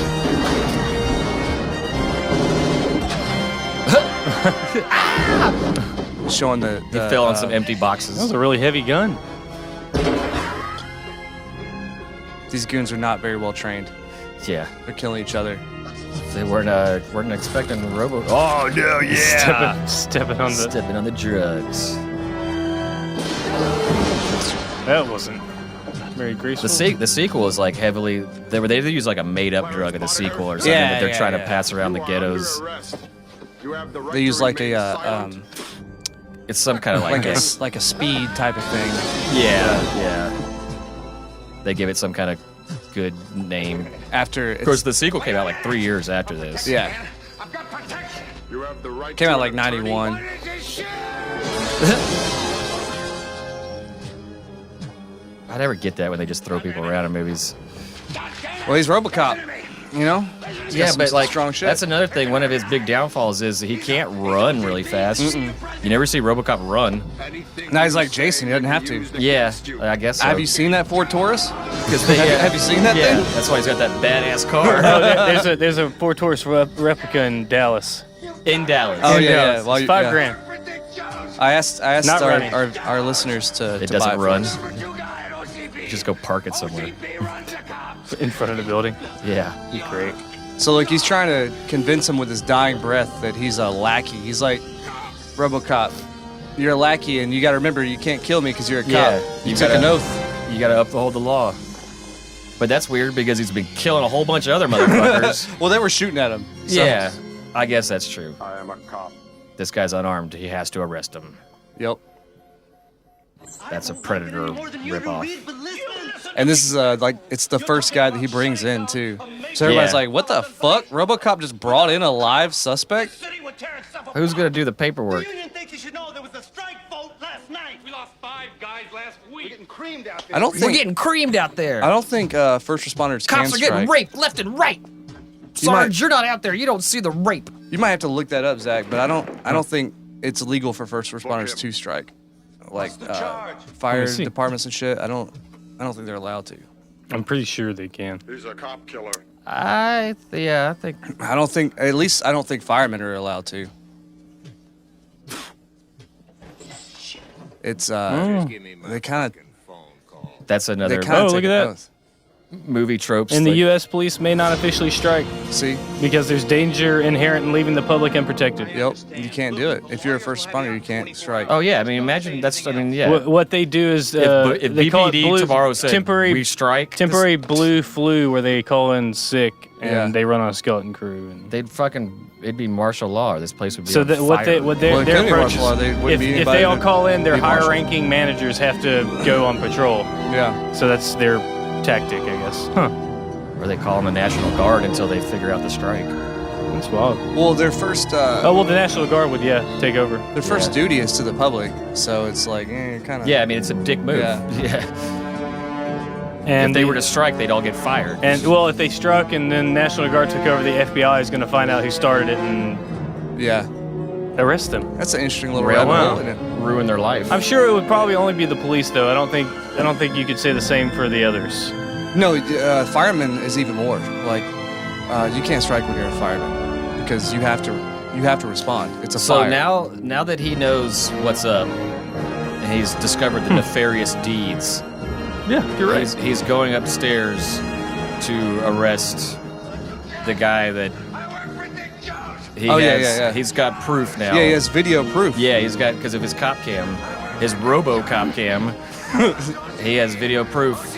Showing the he fell on some empty boxes. That was a really heavy gun. These goons are not very well trained. Yeah, they're killing each other. They weren't expecting the Robo. Oh no! Yeah, stepping on the drugs. That wasn't very graceful. The sequel is like heavily. They use like a made up drug in the sequel or something that they're trying to pass around the ghettos. They use like a it's some kind of like a speed type of thing. Yeah. They give it some kind of good name. Of course, the sequel came out like 3 years after this. Yeah. Came out like 91. I never get that when they just throw people around in movies. Well, he's RoboCop, Yeah, but like strong shit. That's another thing. One of his big downfalls is he can't run really fast. You never see RoboCop run. Now he's like Jason. He doesn't have to. Yeah, I guess so. Have you seen that Ford Taurus? Have you seen that thing? That's why he's got that badass car. There's a Ford Taurus replica in Dallas. In Dallas. Oh yeah, Dallas. Well, it's $5,000. I asked our listeners to. It to doesn't buy it run. Just go park it somewhere. In front of the building. Yeah. Great. So like he's trying to convince him with his dying breath that he's a lackey. He's like, RoboCop, you're a lackey, and you got to remember you can't kill me because you're a cop. Yeah, you took an oath. You got to uphold the law. But that's weird because he's been killing a whole bunch of other motherfuckers. Well, they were shooting at him. So. Yeah, I guess that's true. I am a cop. This guy's unarmed. He has to arrest him. Yep. That's a Predator ripoff. And this is it's the first guy that he brings in too. So everybody's like, "What the fuck? RoboCop just brought in a live suspect? Who's gonna do the paperwork?" I don't think we're getting creamed out there. I don't think first responders Cops can are getting strike. raped left and right. Sarge, you're not out there. You don't see the rape. You might have to look that up, Zach, but I don't think it's illegal for first responders to strike. Like fire departments and shit. I don't think they're allowed to. I'm pretty sure they can. He's a cop killer. I think. I don't think firemen are allowed to. It's they kind of. That's another. Look at that. Movie tropes. And the U.S. police may not officially strike. See? Because there's danger inherent in leaving the public unprotected. Yep. You can't do it. If you're a first responder, you can't strike. Oh yeah, I mean, imagine that's. I mean, yeah. What they do is if they call it BPD tomorrow said we strike temporary blue flu, where they call in sick and they run on a skeleton crew. And it'd be martial law. This place would be. So on that fire. their approach is, if they all call in, their higher-ranking managers have to go on patrol. Yeah. So that's their tactic, I guess. Huh. Or they call them the National Guard until they figure out the strike. That's wild. Well, their first. The National Guard would take over. Their first duty is to the public, so it's like kind of. Yeah, I mean it's a dick move. Yeah. And if they were to strike, they'd all get fired. And if they struck and then National Guard took over, the FBI is going to find out who started it and arrest them. That's an interesting little rabbit hole, isn't it? Ruin their life. I'm sure it would probably only be the police, though. I don't think you could say the same for the others. No, firemen is even more. Like, you can't strike when you're a fireman because you have to respond. It's a fire. So now that he knows what's up, and he's discovered the nefarious deeds. Yeah, you're right. He's going upstairs to arrest the guy that. He's got proof now. Yeah, he has video proof. Yeah, he's got, because of his cop cam, his Robocop cam. He has video proof.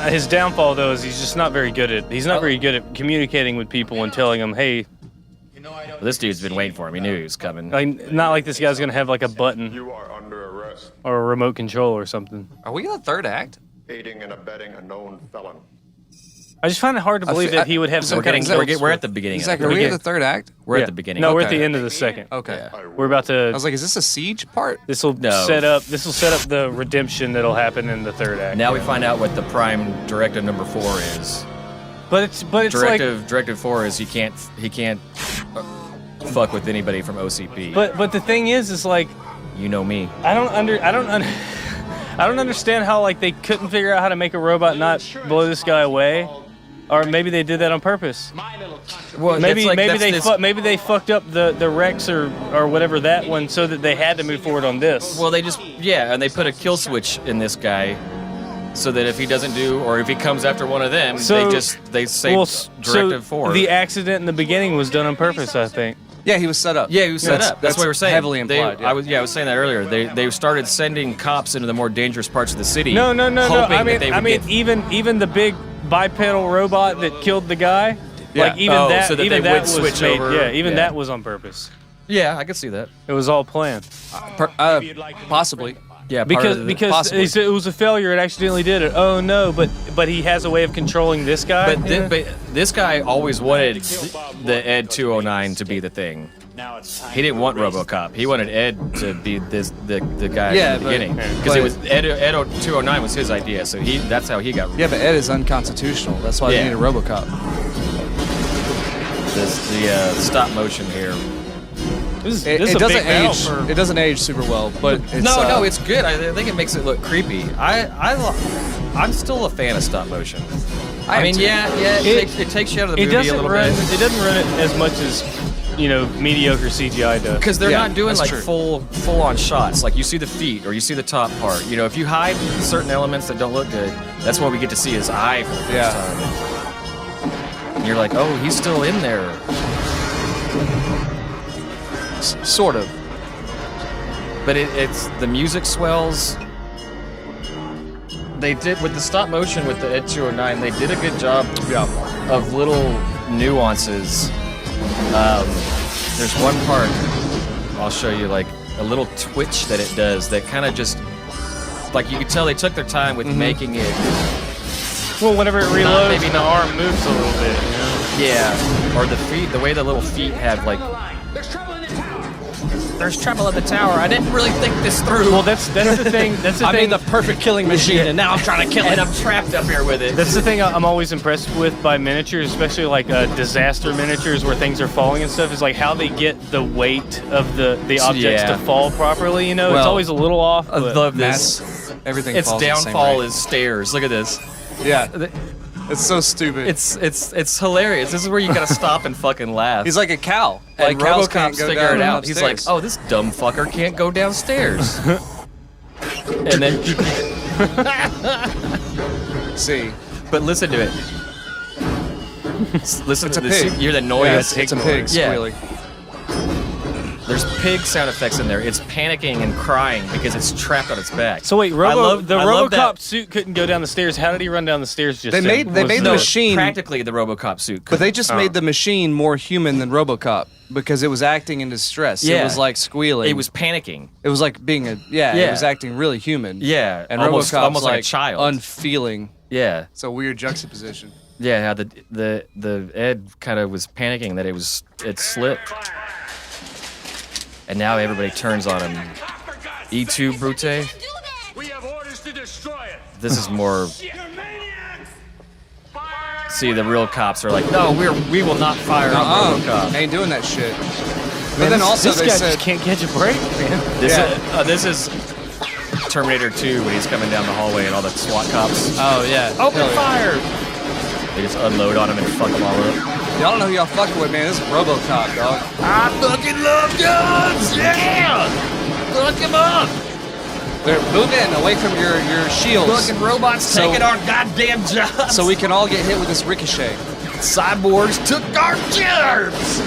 His downfall, though, is he's just not very good at communicating with people and telling them, hey. Well, this dude's been waiting for him. He knew he was coming. Not like this guy's gonna have like a button. You are under arrest. Or a remote control or something. Are we in the third act? Aiding and abetting a known felon. I just find it hard to believe that he would have some kind of. We're at the beginning. Are we in the third act? We're at the beginning. No, we're at the end of the second. Okay. Yeah. We're about to. I was like, is this a siege part? This will set up the redemption that'll happen in the third act. Now we find out what the prime directive number 4 is. But it's directive 4 is he can't fuck with anybody from OCP. But the thing is like, you know me. I don't understand how like they couldn't figure out how to make a robot not blow this guy away. Or maybe they did that on purpose. Well, maybe they fucked up the Rex or whatever that one, so that they had to move forward on this. Well, and they put a kill switch in this guy, so that if he doesn't do, or if he comes after one of them, they say directive 4. The accident in the beginning was done on purpose, I think. Yeah, he was set up. Yeah, he was set up. That's what we're saying. Heavily implied. I was saying that earlier. They started sending cops into the more dangerous parts of the city. No. I mean, even the big bipedal robot that killed the guy. Yeah. Like that was switch made, over. Yeah, that was on purpose. Yeah, I could see that. It was all planned. Possibly. Yeah, because they said it was a failure. It accidentally did it. Oh no, but he has a way of controlling this guy. But this guy always wanted the Ed 209 to be the thing. He didn't want RoboCop. He wanted Ed to be the guy in the beginning, because it was Ed 209 was his idea. So that's how he got. Yeah, but Ed is unconstitutional. That's why they need a RoboCop. The stop motion here. It doesn't age. It doesn't age super well, but it's, no, it's good. I think it makes it look creepy. I'm still a fan of stop motion. I mean, it takes you out of the movie a little bit. It doesn't run it as much as mediocre CGI does. Because they're not doing like full on shots. Like you see the feet or you see the top part. If you hide certain elements that don't look good, that's what we get to see his eye for the first time. And you're like, oh, he's still in there. Sort of. But it's the music swells. They did with the stop motion with the Ed 209. They did a good job of little nuances. There's one part I'll show you, like a little twitch that it does that kind of just like you can tell they took their time with making it. Well, whenever it reloads, the arm moves a little bit. Yeah, or the feet, the way the little feet have like. There's trouble in the tower. I didn't really think this through. Well, that's the thing. That's the I thing. made the perfect killing machine, and now I'm trying to kill it. and I'm trapped up here with it. That's the thing I'm always impressed with by miniatures, especially like disaster miniatures where things are falling and stuff, is like how they get the weight of the objects to fall properly. You know, it's Well, always a little off. I But love this. Everything Its falls at the same downfall rate. is stairs. Look at this. Yeah. It's so stupid. It's hilarious. This is where you gotta stop and fucking laugh. He's like a cow. and Like cows can't Robocop's go figuring it down out. He's like, upstairs. oh, this dumb fucker can't go downstairs. And then, See, but listen to it. Listen it's to a this. pig. You hear the noise? Yeah, it's a pig Yeah. squealing. There's pig sound effects in there. It's panicking and crying because it's trapped on its back. so wait, I love Robocop that- suit couldn't go down the stairs. How did he run down the stairs? Just They made the No, machine, practically the Robocop suit. but they just made the machine more human than RoboCop because it was acting in distress. Yeah. It was like squealing. It was panicking. It was like being a Yeah. It was acting really human. Yeah, and almost- RoboCop's almost like a child. unfeeling. Yeah, It's a weird juxtaposition. yeah. How the Ed kind of was panicking that it slipped, and now everybody turns on him. E2 Brute. We have orders to destroy it. This is more. You're maniacs! See, the real cops are like, no, we will not fire on Robocop. Ain't doing that shit. But then also this they guy said, just can't catch a break, man. This is Terminator 2 when he's coming down the hallway and all the SWAT cops. oh yeah, Open hell yeah. fire! They just unload on him and fuck them all up. Y'all don't know who y'all fucking with, man. This is RoboCop, dog. I fucking love guns! Yeah! Fuck him up! They're moving away from your shields, Fucking robots So- taking our goddamn jobs! so we can all get hit with this ricochet. Cyborgs took our jobs!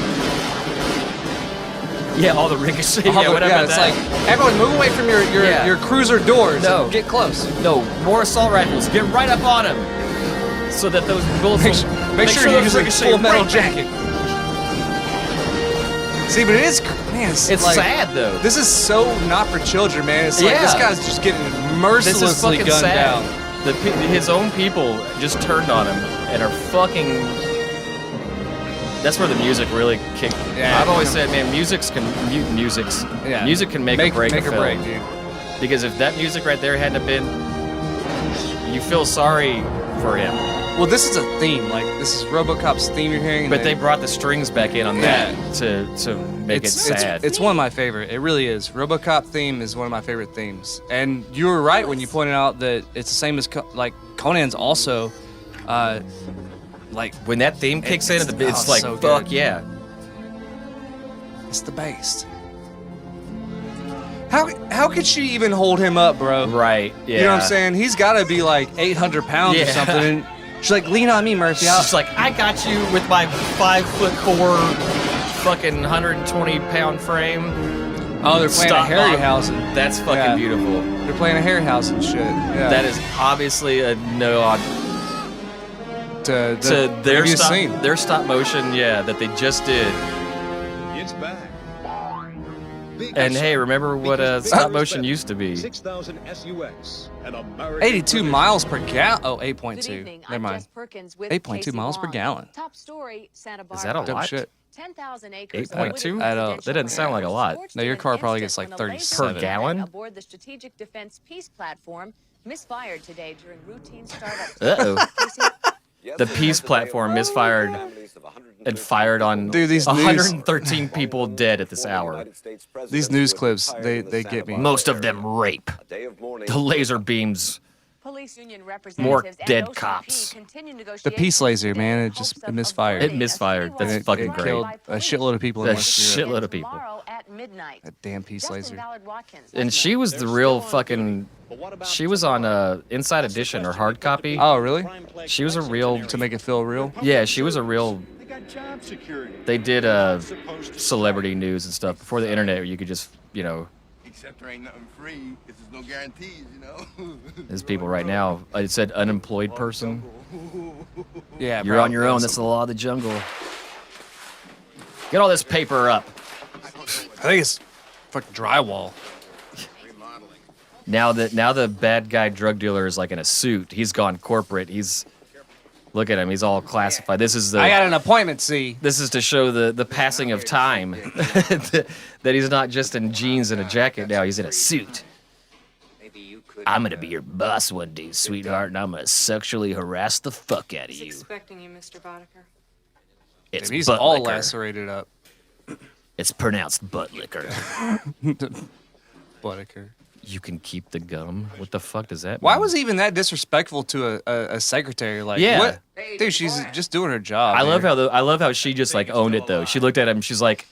Yeah, all the ricochet. Yeah, whatever yeah, it's that. like everyone move away from Yeah. your cruiser doors. No. And get close. No, more assault rifles. Get right up on him, so that those bullets Make sure you're those using ricochet Full Metal right back. Jacket. See, but it is, man. It's like, sad though. This is so not for children, man. It's like Yeah. this guy's just getting This mercilessly is fucking gunned sad. down. His own people just turned on him and are fucking. That's where the music really kicked. Yeah. I've always said, man, music can make or break a film. break, dude. Because if that music right there hadn't have been, you feel sorry for him. Well, this is a theme. Like this is RoboCop's theme you're hearing. and But they brought the strings back in on that to make it sad. It's one of my favorite. It really is. RoboCop theme is one of my favorite themes. And you were right when you pointed out that it's the same as like Conan's also. Like when that theme kicks in, it's like so fuck good. yeah. It's the best. How could she even hold him up, bro? Right. Yeah. You know what I'm saying? He's got to be like 800 pounds or Yeah. something. And she's like, lean on me, Murphy. She's like, I got you with my 5'4", fucking 120-pound frame. Oh, they're playing Stop a Harryhausen. That's fucking Yeah. beautiful. They're playing a Harryhausen shit. Yeah. That is obviously a nod to to their previous scene. stop motion, yeah, that they just did. It's back. And hey, remember what stop motion used to be? 6,000 SUX. An American 82 miles per gallon. Oh, 8.2. Good evening. Never I'm mind. Jess Perkins with 8.2 Casey miles per Wong. gallon. Top story, Santa Barbara. Is that a Dumb lot? shit. 10,000 acres. 8.2? That doesn't sound like a lot. No, your car probably gets like 37. Per gallon? Aboard the Strategic Defense Peace Platform misfired today during routine startup. Uh-oh. Casey, The Peace Platform misfired and fired on Dude, these 113 people dead at this hour. These news clips, they get me. Most of them rape. The laser beams. police union More representatives and dead OCP cops. continue The negotiations peace laser, today man, in it just hopes of misfired. It misfired. That's And fucking it great. killed a shitload of people in A West Europe. shitload of people. Tomorrow at midnight. That damn peace Justin laser. Ballard-Watkins. And she was the real fucking. She was on Inside Edition or hard copy. Oh, really? She was a real. To make it feel real? Yeah, she was a real. They got job security. They did celebrity news and stuff before the internet, where you could just Except there ain't nothing free, because there's no guarantees, you know? There's people right now. It said unemployed person. Yeah, You're on your own. That's the law of the jungle. Get all this paper up. I think it's fucking drywall. Now the bad guy drug dealer is like in a suit. He's gone corporate. He's Look at him. He's all classified. This is the. I got an appointment, see. This is to show the passing of time. that he's not just in jeans and a jacket now. He's in a suit. I'm gonna be your boss one day, sweetheart, and I'm gonna sexually harass the fuck out of you. Expecting you, Mr. Boddicker. It's He's butt all liquor. lacerated up. It's pronounced butt liquor. Boddicker. You can keep the gum. What the fuck does that mean? Why was he even that disrespectful to a secretary? Like, Yeah. what? Dude, she's just doing her job. I love dude. how I love how she just like owned it though. She looked at him. She's like,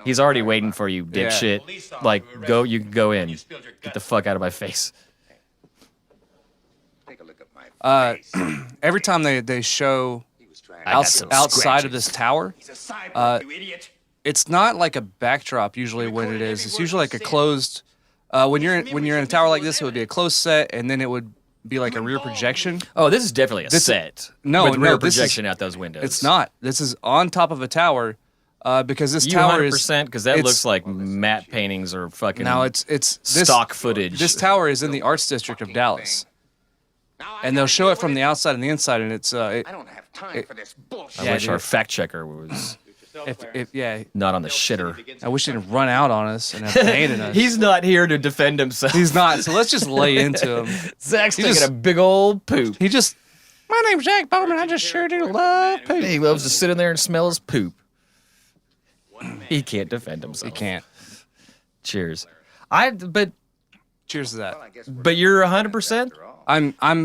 "He's already waiting for you, dipshit. Like, go. You can go in. Get the fuck out of my face." Every time they show outside of this tower, it's not like a backdrop usually when it is. It's usually like a closed. When you're in a tower like this, it would be a closed set, and then it would be like a rear projection. Oh, this is definitely a set. With rear projection out those windows. It's not. This is on top of a tower, because this You tower is 100% because that looks like matte paintings or fucking. No, it's this, stock footage. This tower is in the arts district of Dallas, and they'll show it from the outside and the inside, and it's. I don't have time for this bullshit. I wish our fact checker was yeah, not on the shitter. I wish he didn't run out on us and abandon us. He's not here to defend himself. He's not. So let's just lay into him. Zach's taking a big old poop. He just. My name's Jack Bowman. I just sure do love poop. He loves to sit in there and smell his poop. He can't defend himself. He can't. Cheers. Cheers to that. But you're 100%.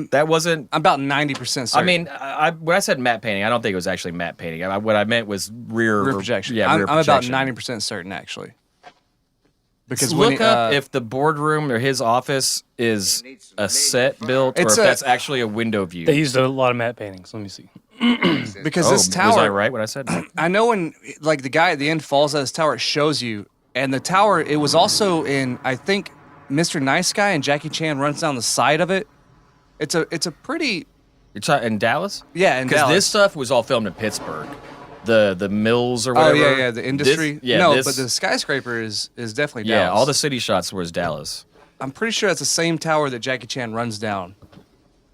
That wasn't. I'm about 90% certain. I mean, when I said matte painting, I don't think it was actually matte painting. What I meant was rear projection. Yeah, I'm rear about projection. 90% certain actually. Because look up if the boardroom or his office is a set built, or if that's actually a window view. They used a lot of matte paintings. Let me see. Because this tower. Was I right when I said that? I know when like the guy at the end falls out of this tower, it shows you, and the tower. It was also in I think Mr. Nice Guy and Jackie Chan runs down the side of it. It's a pretty. You're talking in Dallas? Yeah, in Dallas. Because this stuff was all filmed in Pittsburgh. The mills or whatever. Oh yeah, the industry. This, but the skyscraper is definitely Dallas. Yeah, all the city shots was Dallas. I'm pretty sure that's the same tower that Jackie Chan runs down.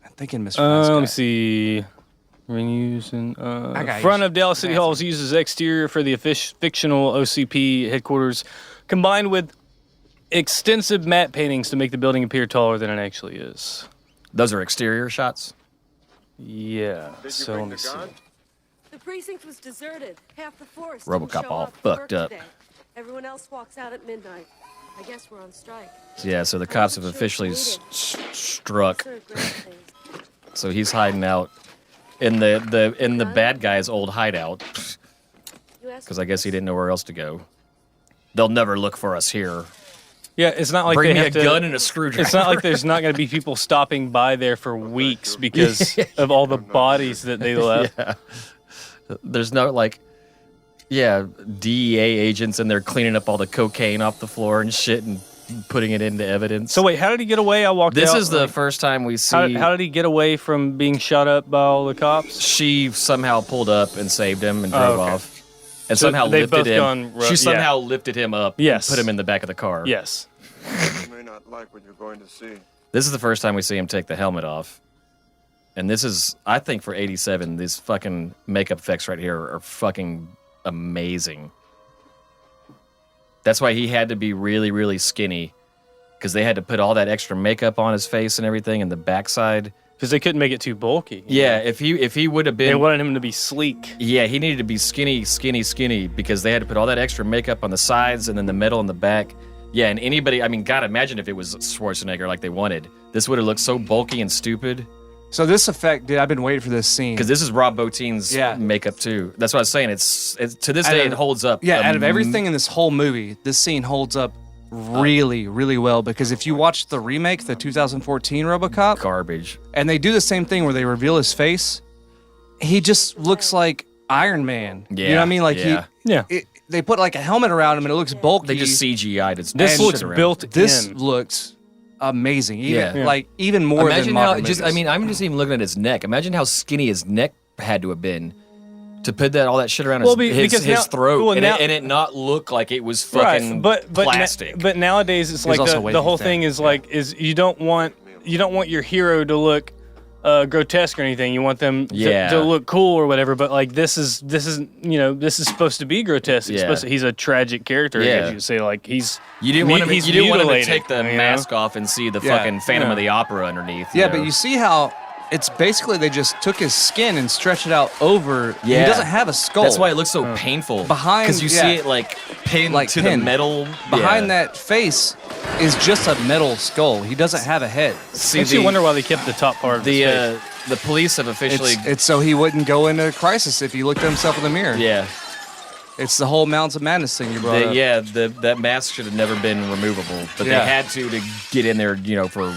I'm thinking Mr. Nice Guy. Let me see. Reusing got front you. of Dallas City Hall is used as exterior for the fictional OCP headquarters, combined with extensive matte paintings to make the building appear taller than it actually is. Those are exterior shots? Yeah. So let me see. The precinct was deserted. Half the force. Robocop all fucked up. Everyone else walks out at midnight. I guess we're on strike. Yeah, so the cops have officially struck. So he's hiding out in the bad guy's old hideout. Because I guess he didn't know where else to go. They'll never look for us here. Yeah, it's not like Bring they me have a gun and a screwdriver. It's not like there's not going to be people stopping by there for weeks because of all the bodies that they left. Yeah. There's no DEA agents in there cleaning up all the cocaine off the floor and shit and putting it into evidence. So wait, how did he get away? I walked out. This is the first time we see. How did he get away from being shot up by all the cops? She somehow pulled up and saved him and drove off. And So somehow they've lifted both him. gone She somehow lifted him up Yes. and put him in the back of the car. Yes. You may not like what you're going to see. This is the first time we see him take the helmet off. And this is, I think for 87, these fucking makeup effects right here are fucking amazing. That's why he had to be really, really skinny. Because they had to put all that extra makeup on his face and everything and the backside. Because they couldn't make it too bulky. Yeah, if he would have been... They wanted him to be sleek. Yeah, he needed to be skinny, because they had to put all that extra makeup on the sides and then the middle and the back. Yeah, and anybody... I mean, God, imagine if it was Schwarzenegger like they wanted. This would have looked so bulky and stupid. So this effect, dude, I've been waiting for this scene. Because this is Rob Bottin's makeup, too. That's what I was saying. It's to this day, it holds up. Yeah, out of everything in this whole movie, this scene holds up really, really well. Because if you watch the remake, the 2014 Robocop... Garbage. And they do the same thing where they reveal his face. He just looks like Iron Man. Yeah. You know what I mean? Like Yeah. they put like a helmet around him and it looks bulky. They just CGI'd it. This looks built This in. looks amazing. Even, Yeah. Like even more Imagine than how modern just. movies. I mean, I'm just even looking at his neck. Imagine how skinny his neck had to have been to put all that shit around his throat and it not look like it was fucking plastic. But nowadays it's like also the way too whole thin. thing is like you don't want your hero to look grotesque or anything. You want them to look cool or whatever. But like this is supposed to be grotesque. He's a tragic character. I guess you could say like he's. You didn't want him to take the you mask off and see the fucking Phantom of the Opera underneath. Yeah, but you see how it's basically they just took his skin and stretched it out over. Yeah. He doesn't have a skull. That's why it looks so painful. Because you see it like pinned to the metal. Behind that face is just a metal skull. He doesn't have a head. Makes you wonder why they kept the top part of his face. The police have officially... It's so he wouldn't go into a crisis if he looked at himself in the mirror. Yeah. It's the whole Mountains of Madness thing you brought up. Yeah, that mask should have never been removable, but they had to get in there, for...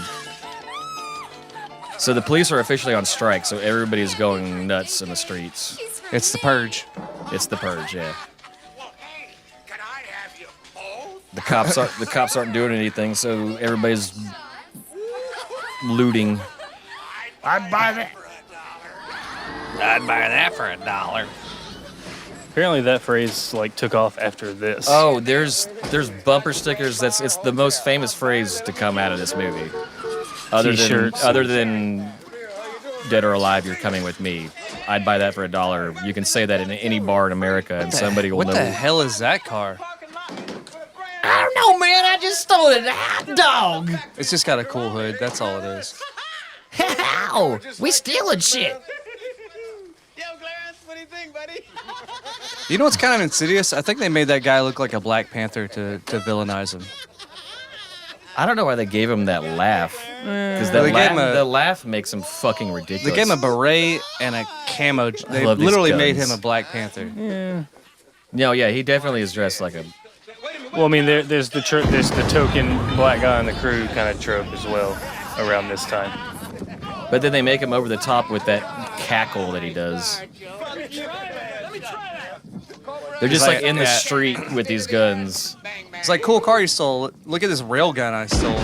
So the police are officially on strike, so everybody's going nuts in the streets. It's the purge. It's the purge, yeah. The cops aren't doing anything, so everybody's looting. I'd buy that for $1. Apparently that phrase like took off after this. Oh, there's bumper stickers. It's the most famous phrase to come out of this movie. Other than Dead or Alive, You're Coming With Me. I'd buy that for $1. You can say that in any bar in America, and somebody will know. What the hell is that car? I don't know, man. I just stole a hot dog. It's just got a cool hood. That's all it is. How? We stealing shit. Yo, Clarence, what do you think, buddy? You know what's kind of insidious? I think they made that guy look like a Black Panther to villainize him. I don't know why they gave him that laugh. Because the laugh makes him fucking ridiculous. They gave him a beret and a camo. They literally made him a Black Panther. Yeah. No, yeah, he definitely is dressed like a... Well, I mean, there's the token black guy on the crew kind of trope as well around this time. But then they make him over the top with that cackle that he does. They're just like in the street with these guns. It's like, cool car you stole. Look at this rail gun I stole.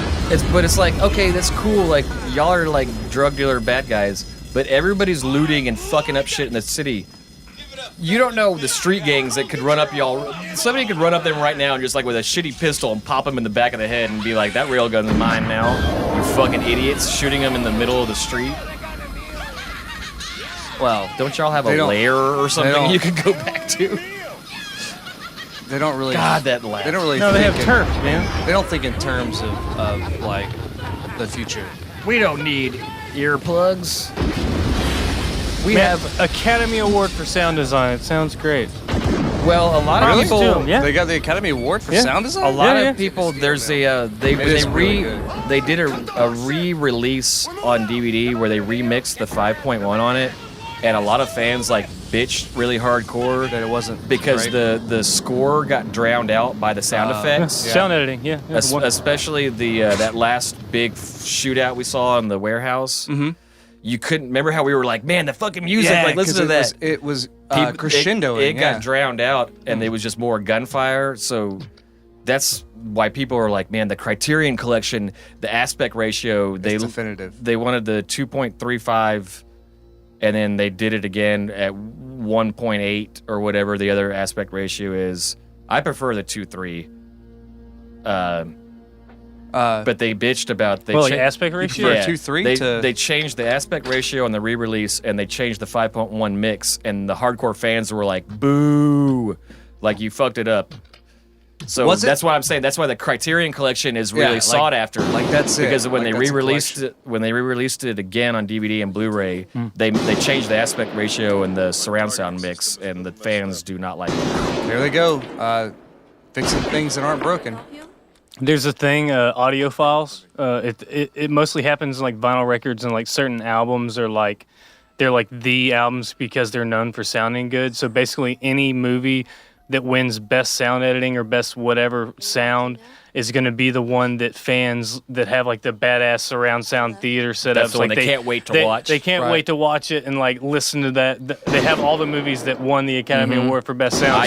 But it's like, okay, that's cool. Like, y'all are like drug dealer bad guys, but everybody's looting and fucking up shit in the city. You don't know the street gangs that could run up y'all. Somebody could run up them right now and just like with a shitty pistol and pop them in the back of the head and be like, that rail gun's mine now. You fucking idiots, shooting them in the middle of the street. Well, don't y'all have a lair or something you could go back to? They don't really. God, that laugh. They don't really. No, they have turf, man. They don't think in terms of like the future. We don't need earplugs. We have Academy Award for sound design. It sounds great. Well, a lot of people, they got the Academy Award for sound design. A lot of people. There's a they did a re-release on DVD where they remixed the 5.1 on it, and a lot of fans like bitched really hardcore that it wasn't because the score got drowned out by the sound effects. Sound editing, yeah. Especially the that last big shootout we saw in the warehouse. Mm-hmm. You couldn't remember how we were like, man, the fucking music, like listen to that. It was crescendoing. It got drowned out, and it was just more gunfire. So that's why people are like, man, the Criterion Collection, the aspect ratio, it's definitive. They wanted the 2.35, and then they did it again at 1.8 or whatever the other aspect ratio is. I prefer the 2.3. But they bitched about the aspect ratio. Yeah, 2.3. They changed the aspect ratio on the re-release, and they changed the 5.1 mix, and the hardcore fans were like, "Boo! Like you fucked it up." So that's why I'm saying that's why the Criterion Collection is really sought after. Like that's it. Because when they re-released it again on DVD and Blu-ray, they changed the aspect ratio and the surround sound mix, and the fans do not like it. There they go, fixing things that aren't broken. There's a thing, audiophiles. It mostly happens in like vinyl records and like certain albums are like they're like the albums because they're known for sounding good. So basically, any movie that wins best sound editing or best whatever sound is going to be the one that fans that have like the badass surround sound theater setups. That's the one like they can't wait to watch. They can't wait to watch it and like listen to that. They have all the movies that won the Academy Award for best sound. I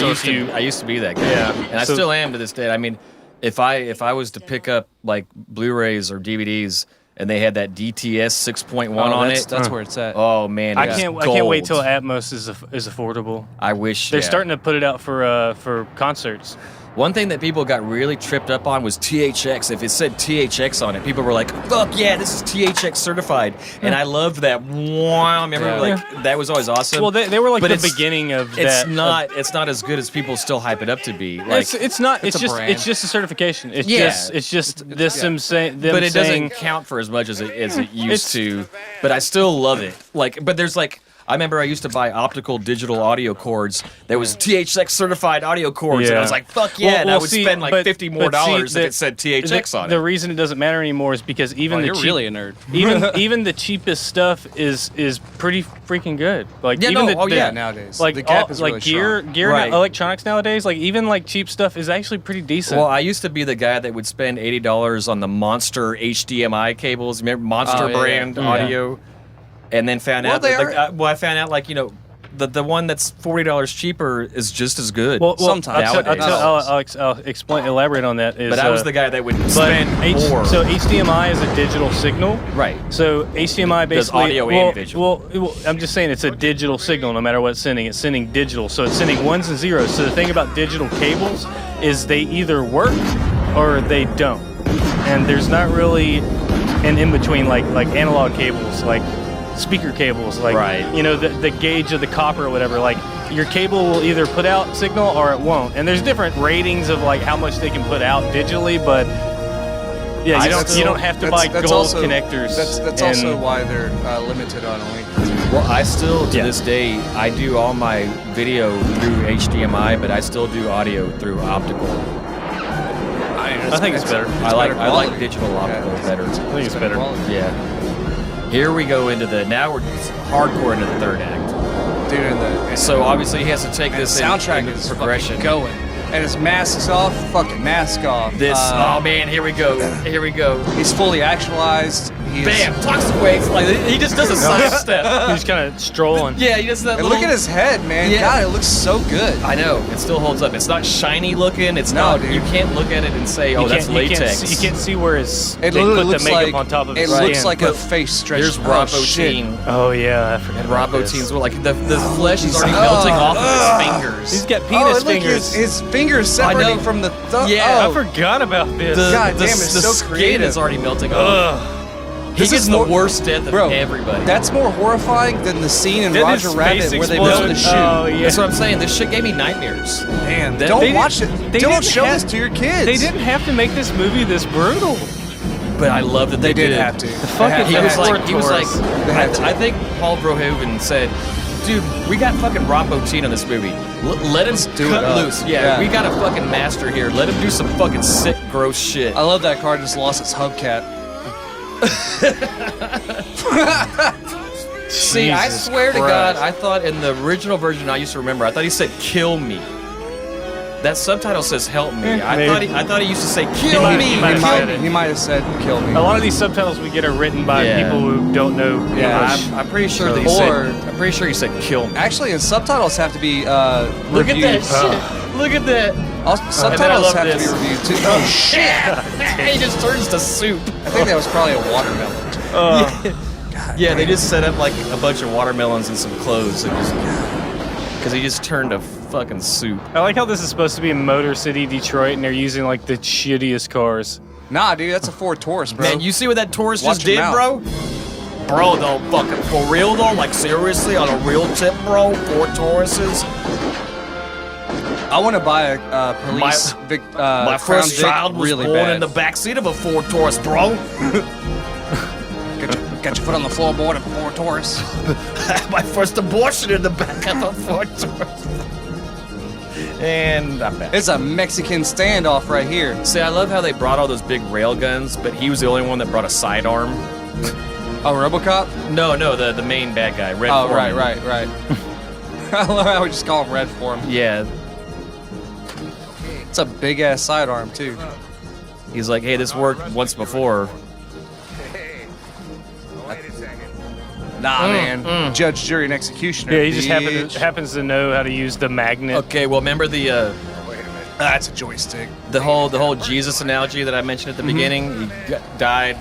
used to be that guy, and I still am to this day. I mean. If I was to pick up like Blu-rays or DVDs and they had that DTS 6.1 on it, that's where it's at. Oh man, I can't wait till Atmos is affordable. I wish they're starting to put it out for concerts. One thing that people got really tripped up on was THX. If it said THX on it, people were like, fuck yeah, this is THX certified. And I loved that. Wow, remember, that was always awesome. Well, they were like the beginning of that. It's not as good as people still hype it up to be. Like, it's not. It's just a certification. It's just them saying. But it doesn't count for as much as it used to. But I still love it. But there's I remember I used to buy optical digital audio cords that was THX certified audio cords, and I was like, fuck yeah, and I would spend like $50 more if it said THX on it. The reason it doesn't matter anymore is because even you're really a nerd. even the cheapest stuff is pretty freaking good. Like nowadays. Like the gap is really gear strong. electronics nowadays, like even like cheap stuff is actually pretty decent. Well, I used to be the guy that would spend $80 on the Monster HDMI cables. Remember Monster brand audio? And then found out I found out the one that's $40 cheaper is just as good. Well sometimes I'll elaborate on that. But I was the guy that would spend more. So HDMI is a digital signal, right? So HDMI basically does audio and visual. Well, I'm just saying it's a digital signal. No matter what it's sending digital. So it's sending ones and zeros. So the thing about digital cables is they either work or they don't, and there's not really an in between like analog cables like speaker cables, the gauge of the copper or whatever. Like your cable will either put out signal or it won't, and there's different ratings of like how much they can put out digitally, but yeah, you don't have to buy gold connectors. That's also why they're limited on length. Well, I still to this day I do all my video through HDMI, but I still do audio through optical. I think it's better. I like digital optical better. I think it's better. Yeah. Here we go into now we're hardcore into the third act. Dude, so obviously he has to take this soundtrack is progression going. And his mask is off, fucking mask off. Oh man, here we go. Here we go. He's fully actualized. Bam! Talks away. He just does a sidestep. He's kind of strolling. Yeah, he does that. Look at his head, man. Yeah. God, it looks so good. I know. It still holds up. It's not shiny looking. It's not. Dude. You can't look at it and say, "Oh, that's latex." You can't see where his. It they put looks the makeup on top of his skin. It looks like a face stretched. There's Robocop. Oh yeah, I forgot about Robocop's were like the flesh is already melting off of his fingers. He's got penis fingers. His fingers separating from the thumb. Yeah, I forgot about this. God damn, it's so skin creative. is already melting off. He gets the worst death of everybody. That's more horrifying than the scene in Roger Rabbit where they built the shoe. Oh, yeah. That's what I'm saying. This shit gave me nightmares. Man, don't watch it. Don't show this to your kids. They didn't have to make this movie this brutal. But I love that they did have to. He was like, I think Paul Verhoeven said, dude, we got fucking Robocop on this movie. Let him cut loose. Yeah, we got a fucking master here. Let him do some fucking sick, gross shit. I love that car just lost its hubcap. See, I swear to God, I thought in the original version I used to remember, I thought he said "kill me." That subtitle says "help me." I thought he used to say "kill me." He might have said "kill me." A lot of these subtitles we get are written by people who don't know English. I'm pretty sure that he said. I'm pretty sure he said "kill me." Actually, and subtitles have to be Look reviewed. at that shit. Look at that. Subtitles have to be reviewed too. Oh shit! He just turns to soup. I think that was probably a watermelon. Yeah, they just set up like a bunch of watermelons and some clothes, because he just turned to fucking soup. I like how this is supposed to be in Motor City, Detroit, and they're using like the shittiest cars. Nah, dude, that's a Ford Taurus, bro. Man, you see what that Taurus just did, bro? Bro, though, fucking for real though, like seriously, on a real tip, bro, Ford Tauruses. I want to buy a police. My first child was really born bad. in the backseat of a Ford Taurus, bro. Got your foot on the floorboard of a Ford Taurus. My first abortion in the back of a Ford Taurus. And I'm back. It's a Mexican standoff right here. See, I love how they brought all those big rail guns, but he was the only one that brought a sidearm. Oh, Robocop? No, the main bad guy, Red Oh, Foreman. right. I love how we just call him Red Foreman. Yeah. It's a big ass sidearm too. He's like, hey, this worked once before. Nah, man. Judge, jury, and executioner. Yeah, he just happens to know how to use the magnet. Okay, well, remember the that's a joystick. The whole Jesus analogy that I mentioned at the beginning. He died.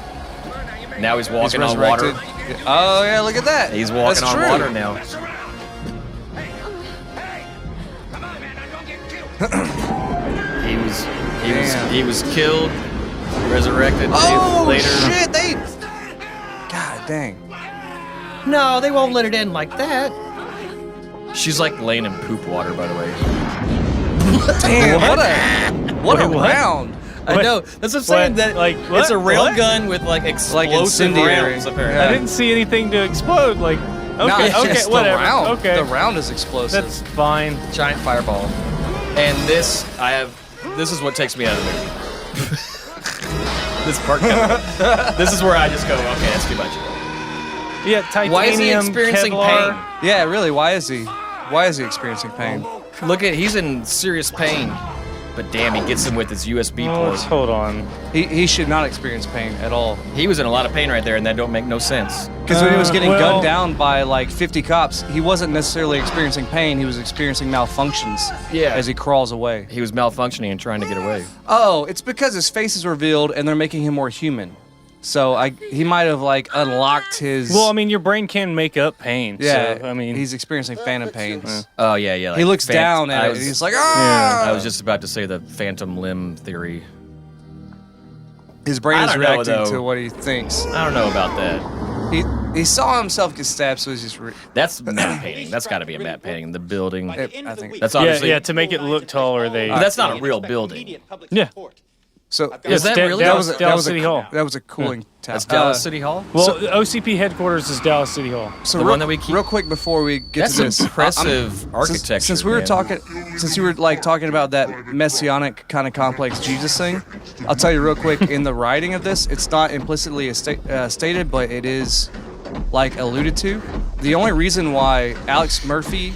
Now he's walking on water. Oh yeah, look at that. He's walking on water now. He was killed, resurrected later. Shit! God dang. No, they won't let it end like that. She's like laying in poop water, by the way. Damn! What a round! I know. That's what I'm saying. That Like, it's a what? rail What? gun with like explosive incendiary. rounds. Apparently, I didn't see anything to explode. Like, okay, No, it's okay, just whatever. The round. Okay, The round is explosive. that's fine. giant fireball. And this, this is what takes me out of the movie. This part. This is where I just go, okay, that's too much. Yeah, titanium. Why is he experiencing Kevlar. pain? Yeah, really. Why is he experiencing pain? Look he's in serious pain. But damn, he gets him with his USB Oh, port. hold on. He should not experience pain at all. He was in a lot of pain right there, and that don't make no sense. Because when he was getting well- gunned down by like 50 cops, he wasn't necessarily experiencing pain. He was experiencing malfunctions. Yeah. As he crawls away. He was malfunctioning and trying to get away. Oh, it's because his face is revealed and they're making him more human. So he might have like unlocked his. Well, I mean, your brain can make up pain. Yeah. So, I mean, he's experiencing phantom pains. Oh yeah, yeah. Like He looks down at it. He's like, ah! I was just about to say the phantom limb theory. His brain I is don't know, reacting though. to what he thinks. I don't know about that. He saw himself get stabbed, so he's just. That's matte painting. That's got to be a matte painting. The building. I think. That's obviously. yeah, to make it look taller, they. But that's not a real building. Yeah. So Is that really? Dallas City Hall. That was a cooling tower. That's Dallas City Hall. Well, OCP headquarters is Dallas City Hall. So The real, one that we keep- real quick before we get That's to this, impressive architecture. Since we were man. since you were like talking about that messianic kind of complex Jesus thing, I'll tell you real quick. In the writing of this, it's not implicitly stated, but it is like alluded to. The only reason why Alex Murphy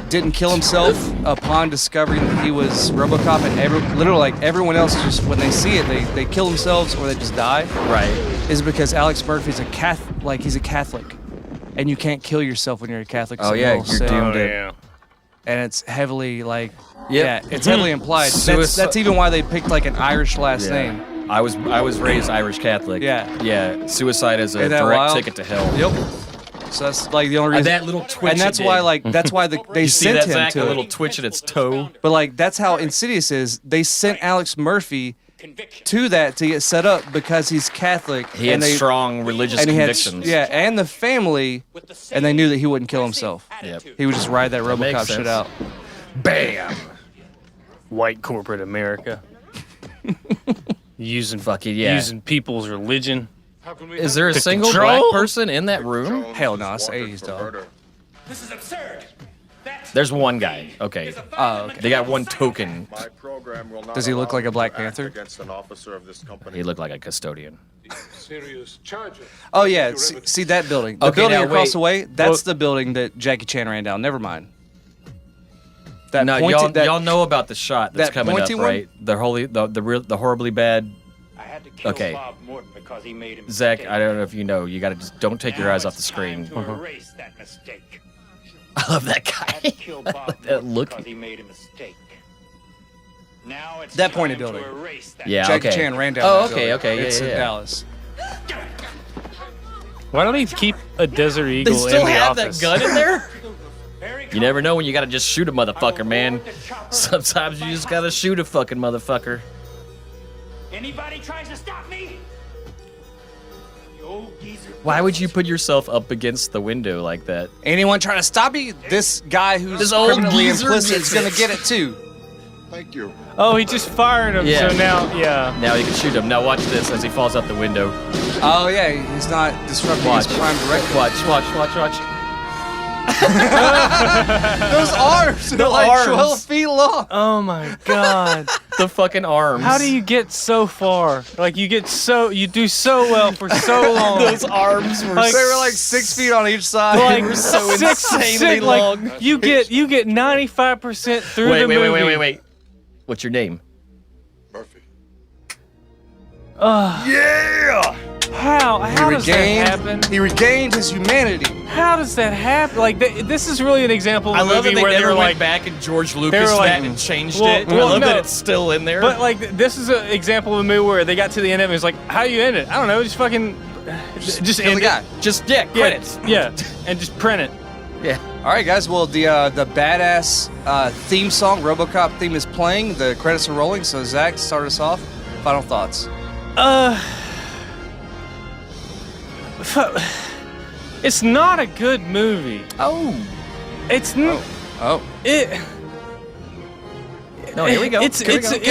didn't kill himself upon discovering that he was Robocop, and literally like everyone else just when they see it, they kill themselves or they just die. Right. Is because Alex Murphy's he's a Catholic, and you can't kill yourself when you're a Catholic. Oh It's a yeah, moral you're sin. doomed. yeah. And it's heavily like, Yep. yeah, it's heavily implied. That's even why they picked like an Irish last name. I was raised Irish Catholic. Yeah. Yeah. Suicide is a Ain't that direct wild? ticket to hell. Yep. So that's like the only reason. That little twitch. and that's it why did. like that's why they You see sent that, him Zach? to A it. little twitch in its toe. But like that's how insidious is. They sent Alex Murphy to that to get set up because he's Catholic. He had strong religious and convictions. He had, and the family, and they knew that he wouldn't kill himself. Yep. He would just ride that makes Robocop shit sense. out. Bam. White corporate America. using Fucking yeah. using people's religion. Is there a To single control? black person in that room? Hell no, it's 80s, dog. This is absurd. There's one guy. Okay. Oh, okay. They got one token. My program will not Does he look allow like a you Black to act Panther? against an officer of this company. He looked like a custodian. Serious charges. Oh yeah, see that building. The Okay, building now across wait. the way. That's the building that Jackie Chan ran down. Never mind. That No, pointy, y'all know about the shot that's that coming up, pointy one? right? The horribly bad. I had to kill Okay. Bob Morton because he made a Zach, mistake. I don't know if you know. You gotta just don't take your Now eyes off the it's screen. time to erase that mistake. I love that I had to guy. kill I Bob like that Morton look. because he made a mistake. Now it's That time pointed to building. erase that. Yeah. Jackie okay. Chan ran down. Oh, that okay, building. okay, It's yeah, in yeah. Dallas. Why don't he keep a Desert Eagle They still in the have office? that gun in there. Very You never know when you gotta just shoot a motherfucker, man. Sometimes you just gotta shoot a fucking motherfucker. Anybody tries to stop me? You old geezer. Why would you put yourself up against the window like that? Anyone trying to stop you? This guy who's This old criminally geezer implicit gets is gonna it. get it too. Thank you. Oh, he just fired him. Yeah. So now, yeah. Now you can shoot him. Now watch this as he falls out the window. Oh yeah, he's not disrupting Watch. his prime directive. Watch. Those arms, they're like arms. 12 feet long. Oh my god. The fucking arms. How do you get so far? Like you do so well for so long. Those arms were Like- They were like 6 feet on each side. like were so six, insanely like, long. You get 95% through Wait, the movie. wait. What's your name? Murphy. Yeah. How does that happen? He regained his humanity. How does that happen? Like this is really an example of I a love movie that they where never they were went like, back and George they Lucas were like, that and changed well, it. well, I love no. that it's still in there. But like this is an example of a movie where they got to the end of it. It's like, how you end it? I don't know. Just fucking, just Kill end the guy. it. just credits. Yeah, and just print it. Yeah. All right, guys. Well, the badass theme song, Robocop theme, is playing. The credits are rolling. So, Zach, start us off. Final thoughts. It's not a good movie. Oh. It's not. Oh. It. No, here we go. It's a classic.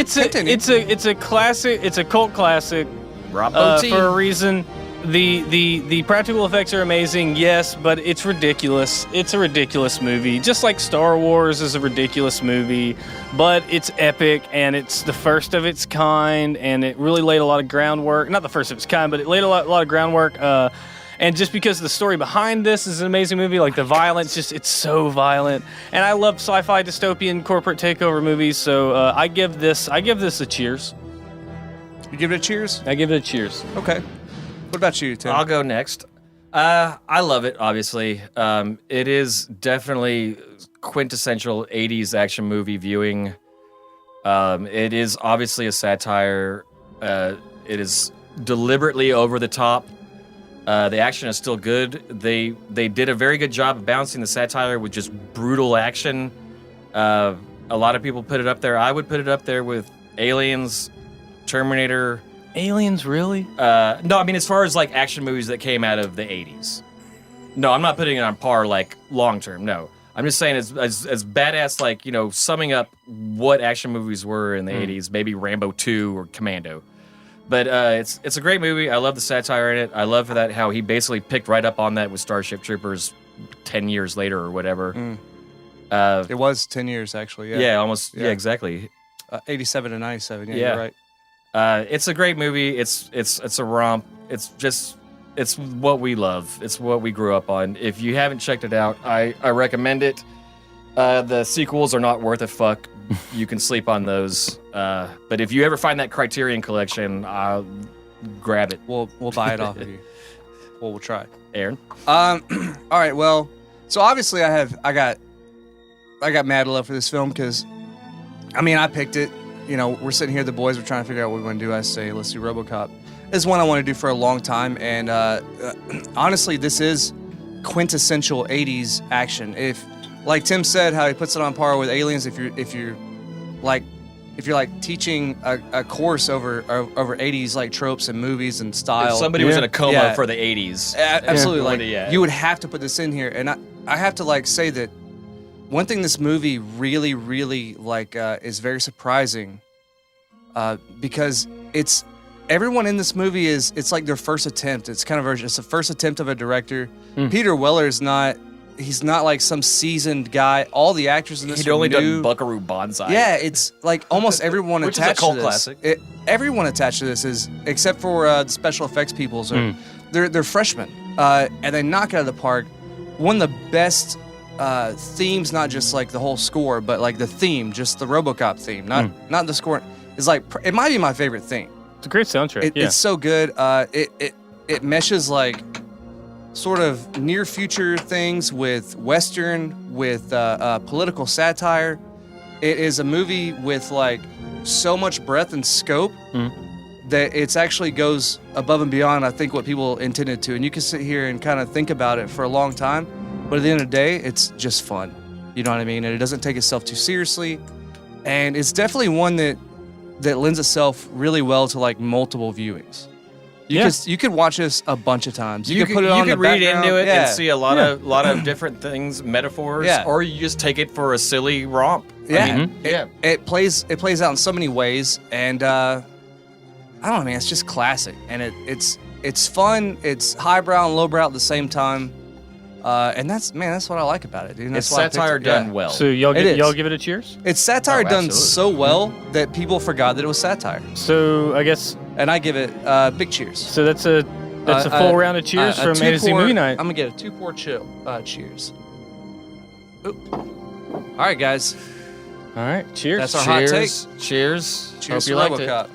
It's a cult classic. Robo T. For a reason. The practical effects are amazing, yes, but it's ridiculous. It's a ridiculous movie. Just like Star Wars is a ridiculous movie, but it's epic and it's the first of its kind, and it really laid a lot of groundwork. Not the first of its kind, but it laid a lot of groundwork. And just because the story behind this is an amazing movie, like the violence, it's so violent. And I love sci-fi dystopian corporate takeover movies, so I give this a cheers. You give it a cheers? I give it a cheers. Okay. What about you, Tim? I'll go next. I love it, obviously. It is definitely quintessential 80s action movie viewing. It is obviously a satire. It is deliberately over the top. The action is still good. They did a very good job of balancing the satire with just brutal action. A lot of people put it up there. I would put it up there with Aliens, Terminator. Aliens, really? No, I mean as far as like action movies that came out of the 80s. No, I'm not putting it on par like long term. No, I'm just saying as badass, like, you know, summing up what action movies were in the 80s. Maybe Rambo 2 or Commando. But it's a great movie. I love the satire in it. I love that how he basically picked right up on that with Starship Troopers 10 years later or whatever. It was 10 years actually. Yeah. Yeah, almost. Yeah, exactly. 87 to 97. Yeah, Yeah. you're right. It's a great movie. It's a romp. It's what we love. It's what we grew up on. If you haven't checked it out, I recommend it. The sequels are not worth a fuck. You can sleep on those. But if you ever find that Criterion collection, I'll grab it. We'll buy it off of you. Well, we'll try. Aaron? All right. Well, so obviously I got mad love for this film because, I mean, I picked it. You know, we're sitting here, the boys were trying to figure out what we want to do. I say, let's do RoboCop. This is one I want to do for a long time, and honestly, this is quintessential 80s action. If, like Tim said, how he puts it on par with Aliens, if you're like teaching a course over 80s like tropes and movies and style. If somebody was in a coma for the 80s. Absolutely. You would have to put this in here, and I have to like say that one thing this movie really, really like is very surprising, because it's everyone in this movie it's like their first attempt. It's kind of it's the first attempt of a director. Peter Weller's he's not like some seasoned guy. All the actors in this he'd only done Buckaroo Banzai. Yeah, it's like almost everyone Which attached is a cult to this. classic. Everyone attached to this is except for the special effects people. So they're freshmen, and they knock it out of the park. One of the best themes, not just like the whole score, but like the theme, just the RoboCop theme, not the score, is like it might be my favorite theme. It's a great soundtrack. It's so good. It meshes like sort of near future things with Western, with political satire. It is a movie with like so much breadth and scope that it's actually goes above and beyond, I think, what people intended to. And you can sit here and kind of think about it for a long time, but at the end of the day, it's just fun. You know what I mean? And it doesn't take itself too seriously. And it's definitely one that lends itself really well to like multiple viewings. You could watch this a bunch of times. You could put it on the background. You could read into it and see a lot of different things, metaphors, or you just take it for a silly romp. Yeah, I mean, it plays out in so many ways, and I don't know, man. It's just classic, and it's fun. It's highbrow and lowbrow at the same time, and that's what I like about it, dude. That's it's satire done well. So y'all give it a cheers? It's satire done so well that people forgot that it was satire. So I guess, and I give it big cheers. So that's a full round of cheers from A2Z Movie Night. I'm gonna get a 2-pour chill. Cheers. Oop. All right, guys. All right, cheers. That's our hot take. Cheers. Cheers Hope you to liked RoboCop. it.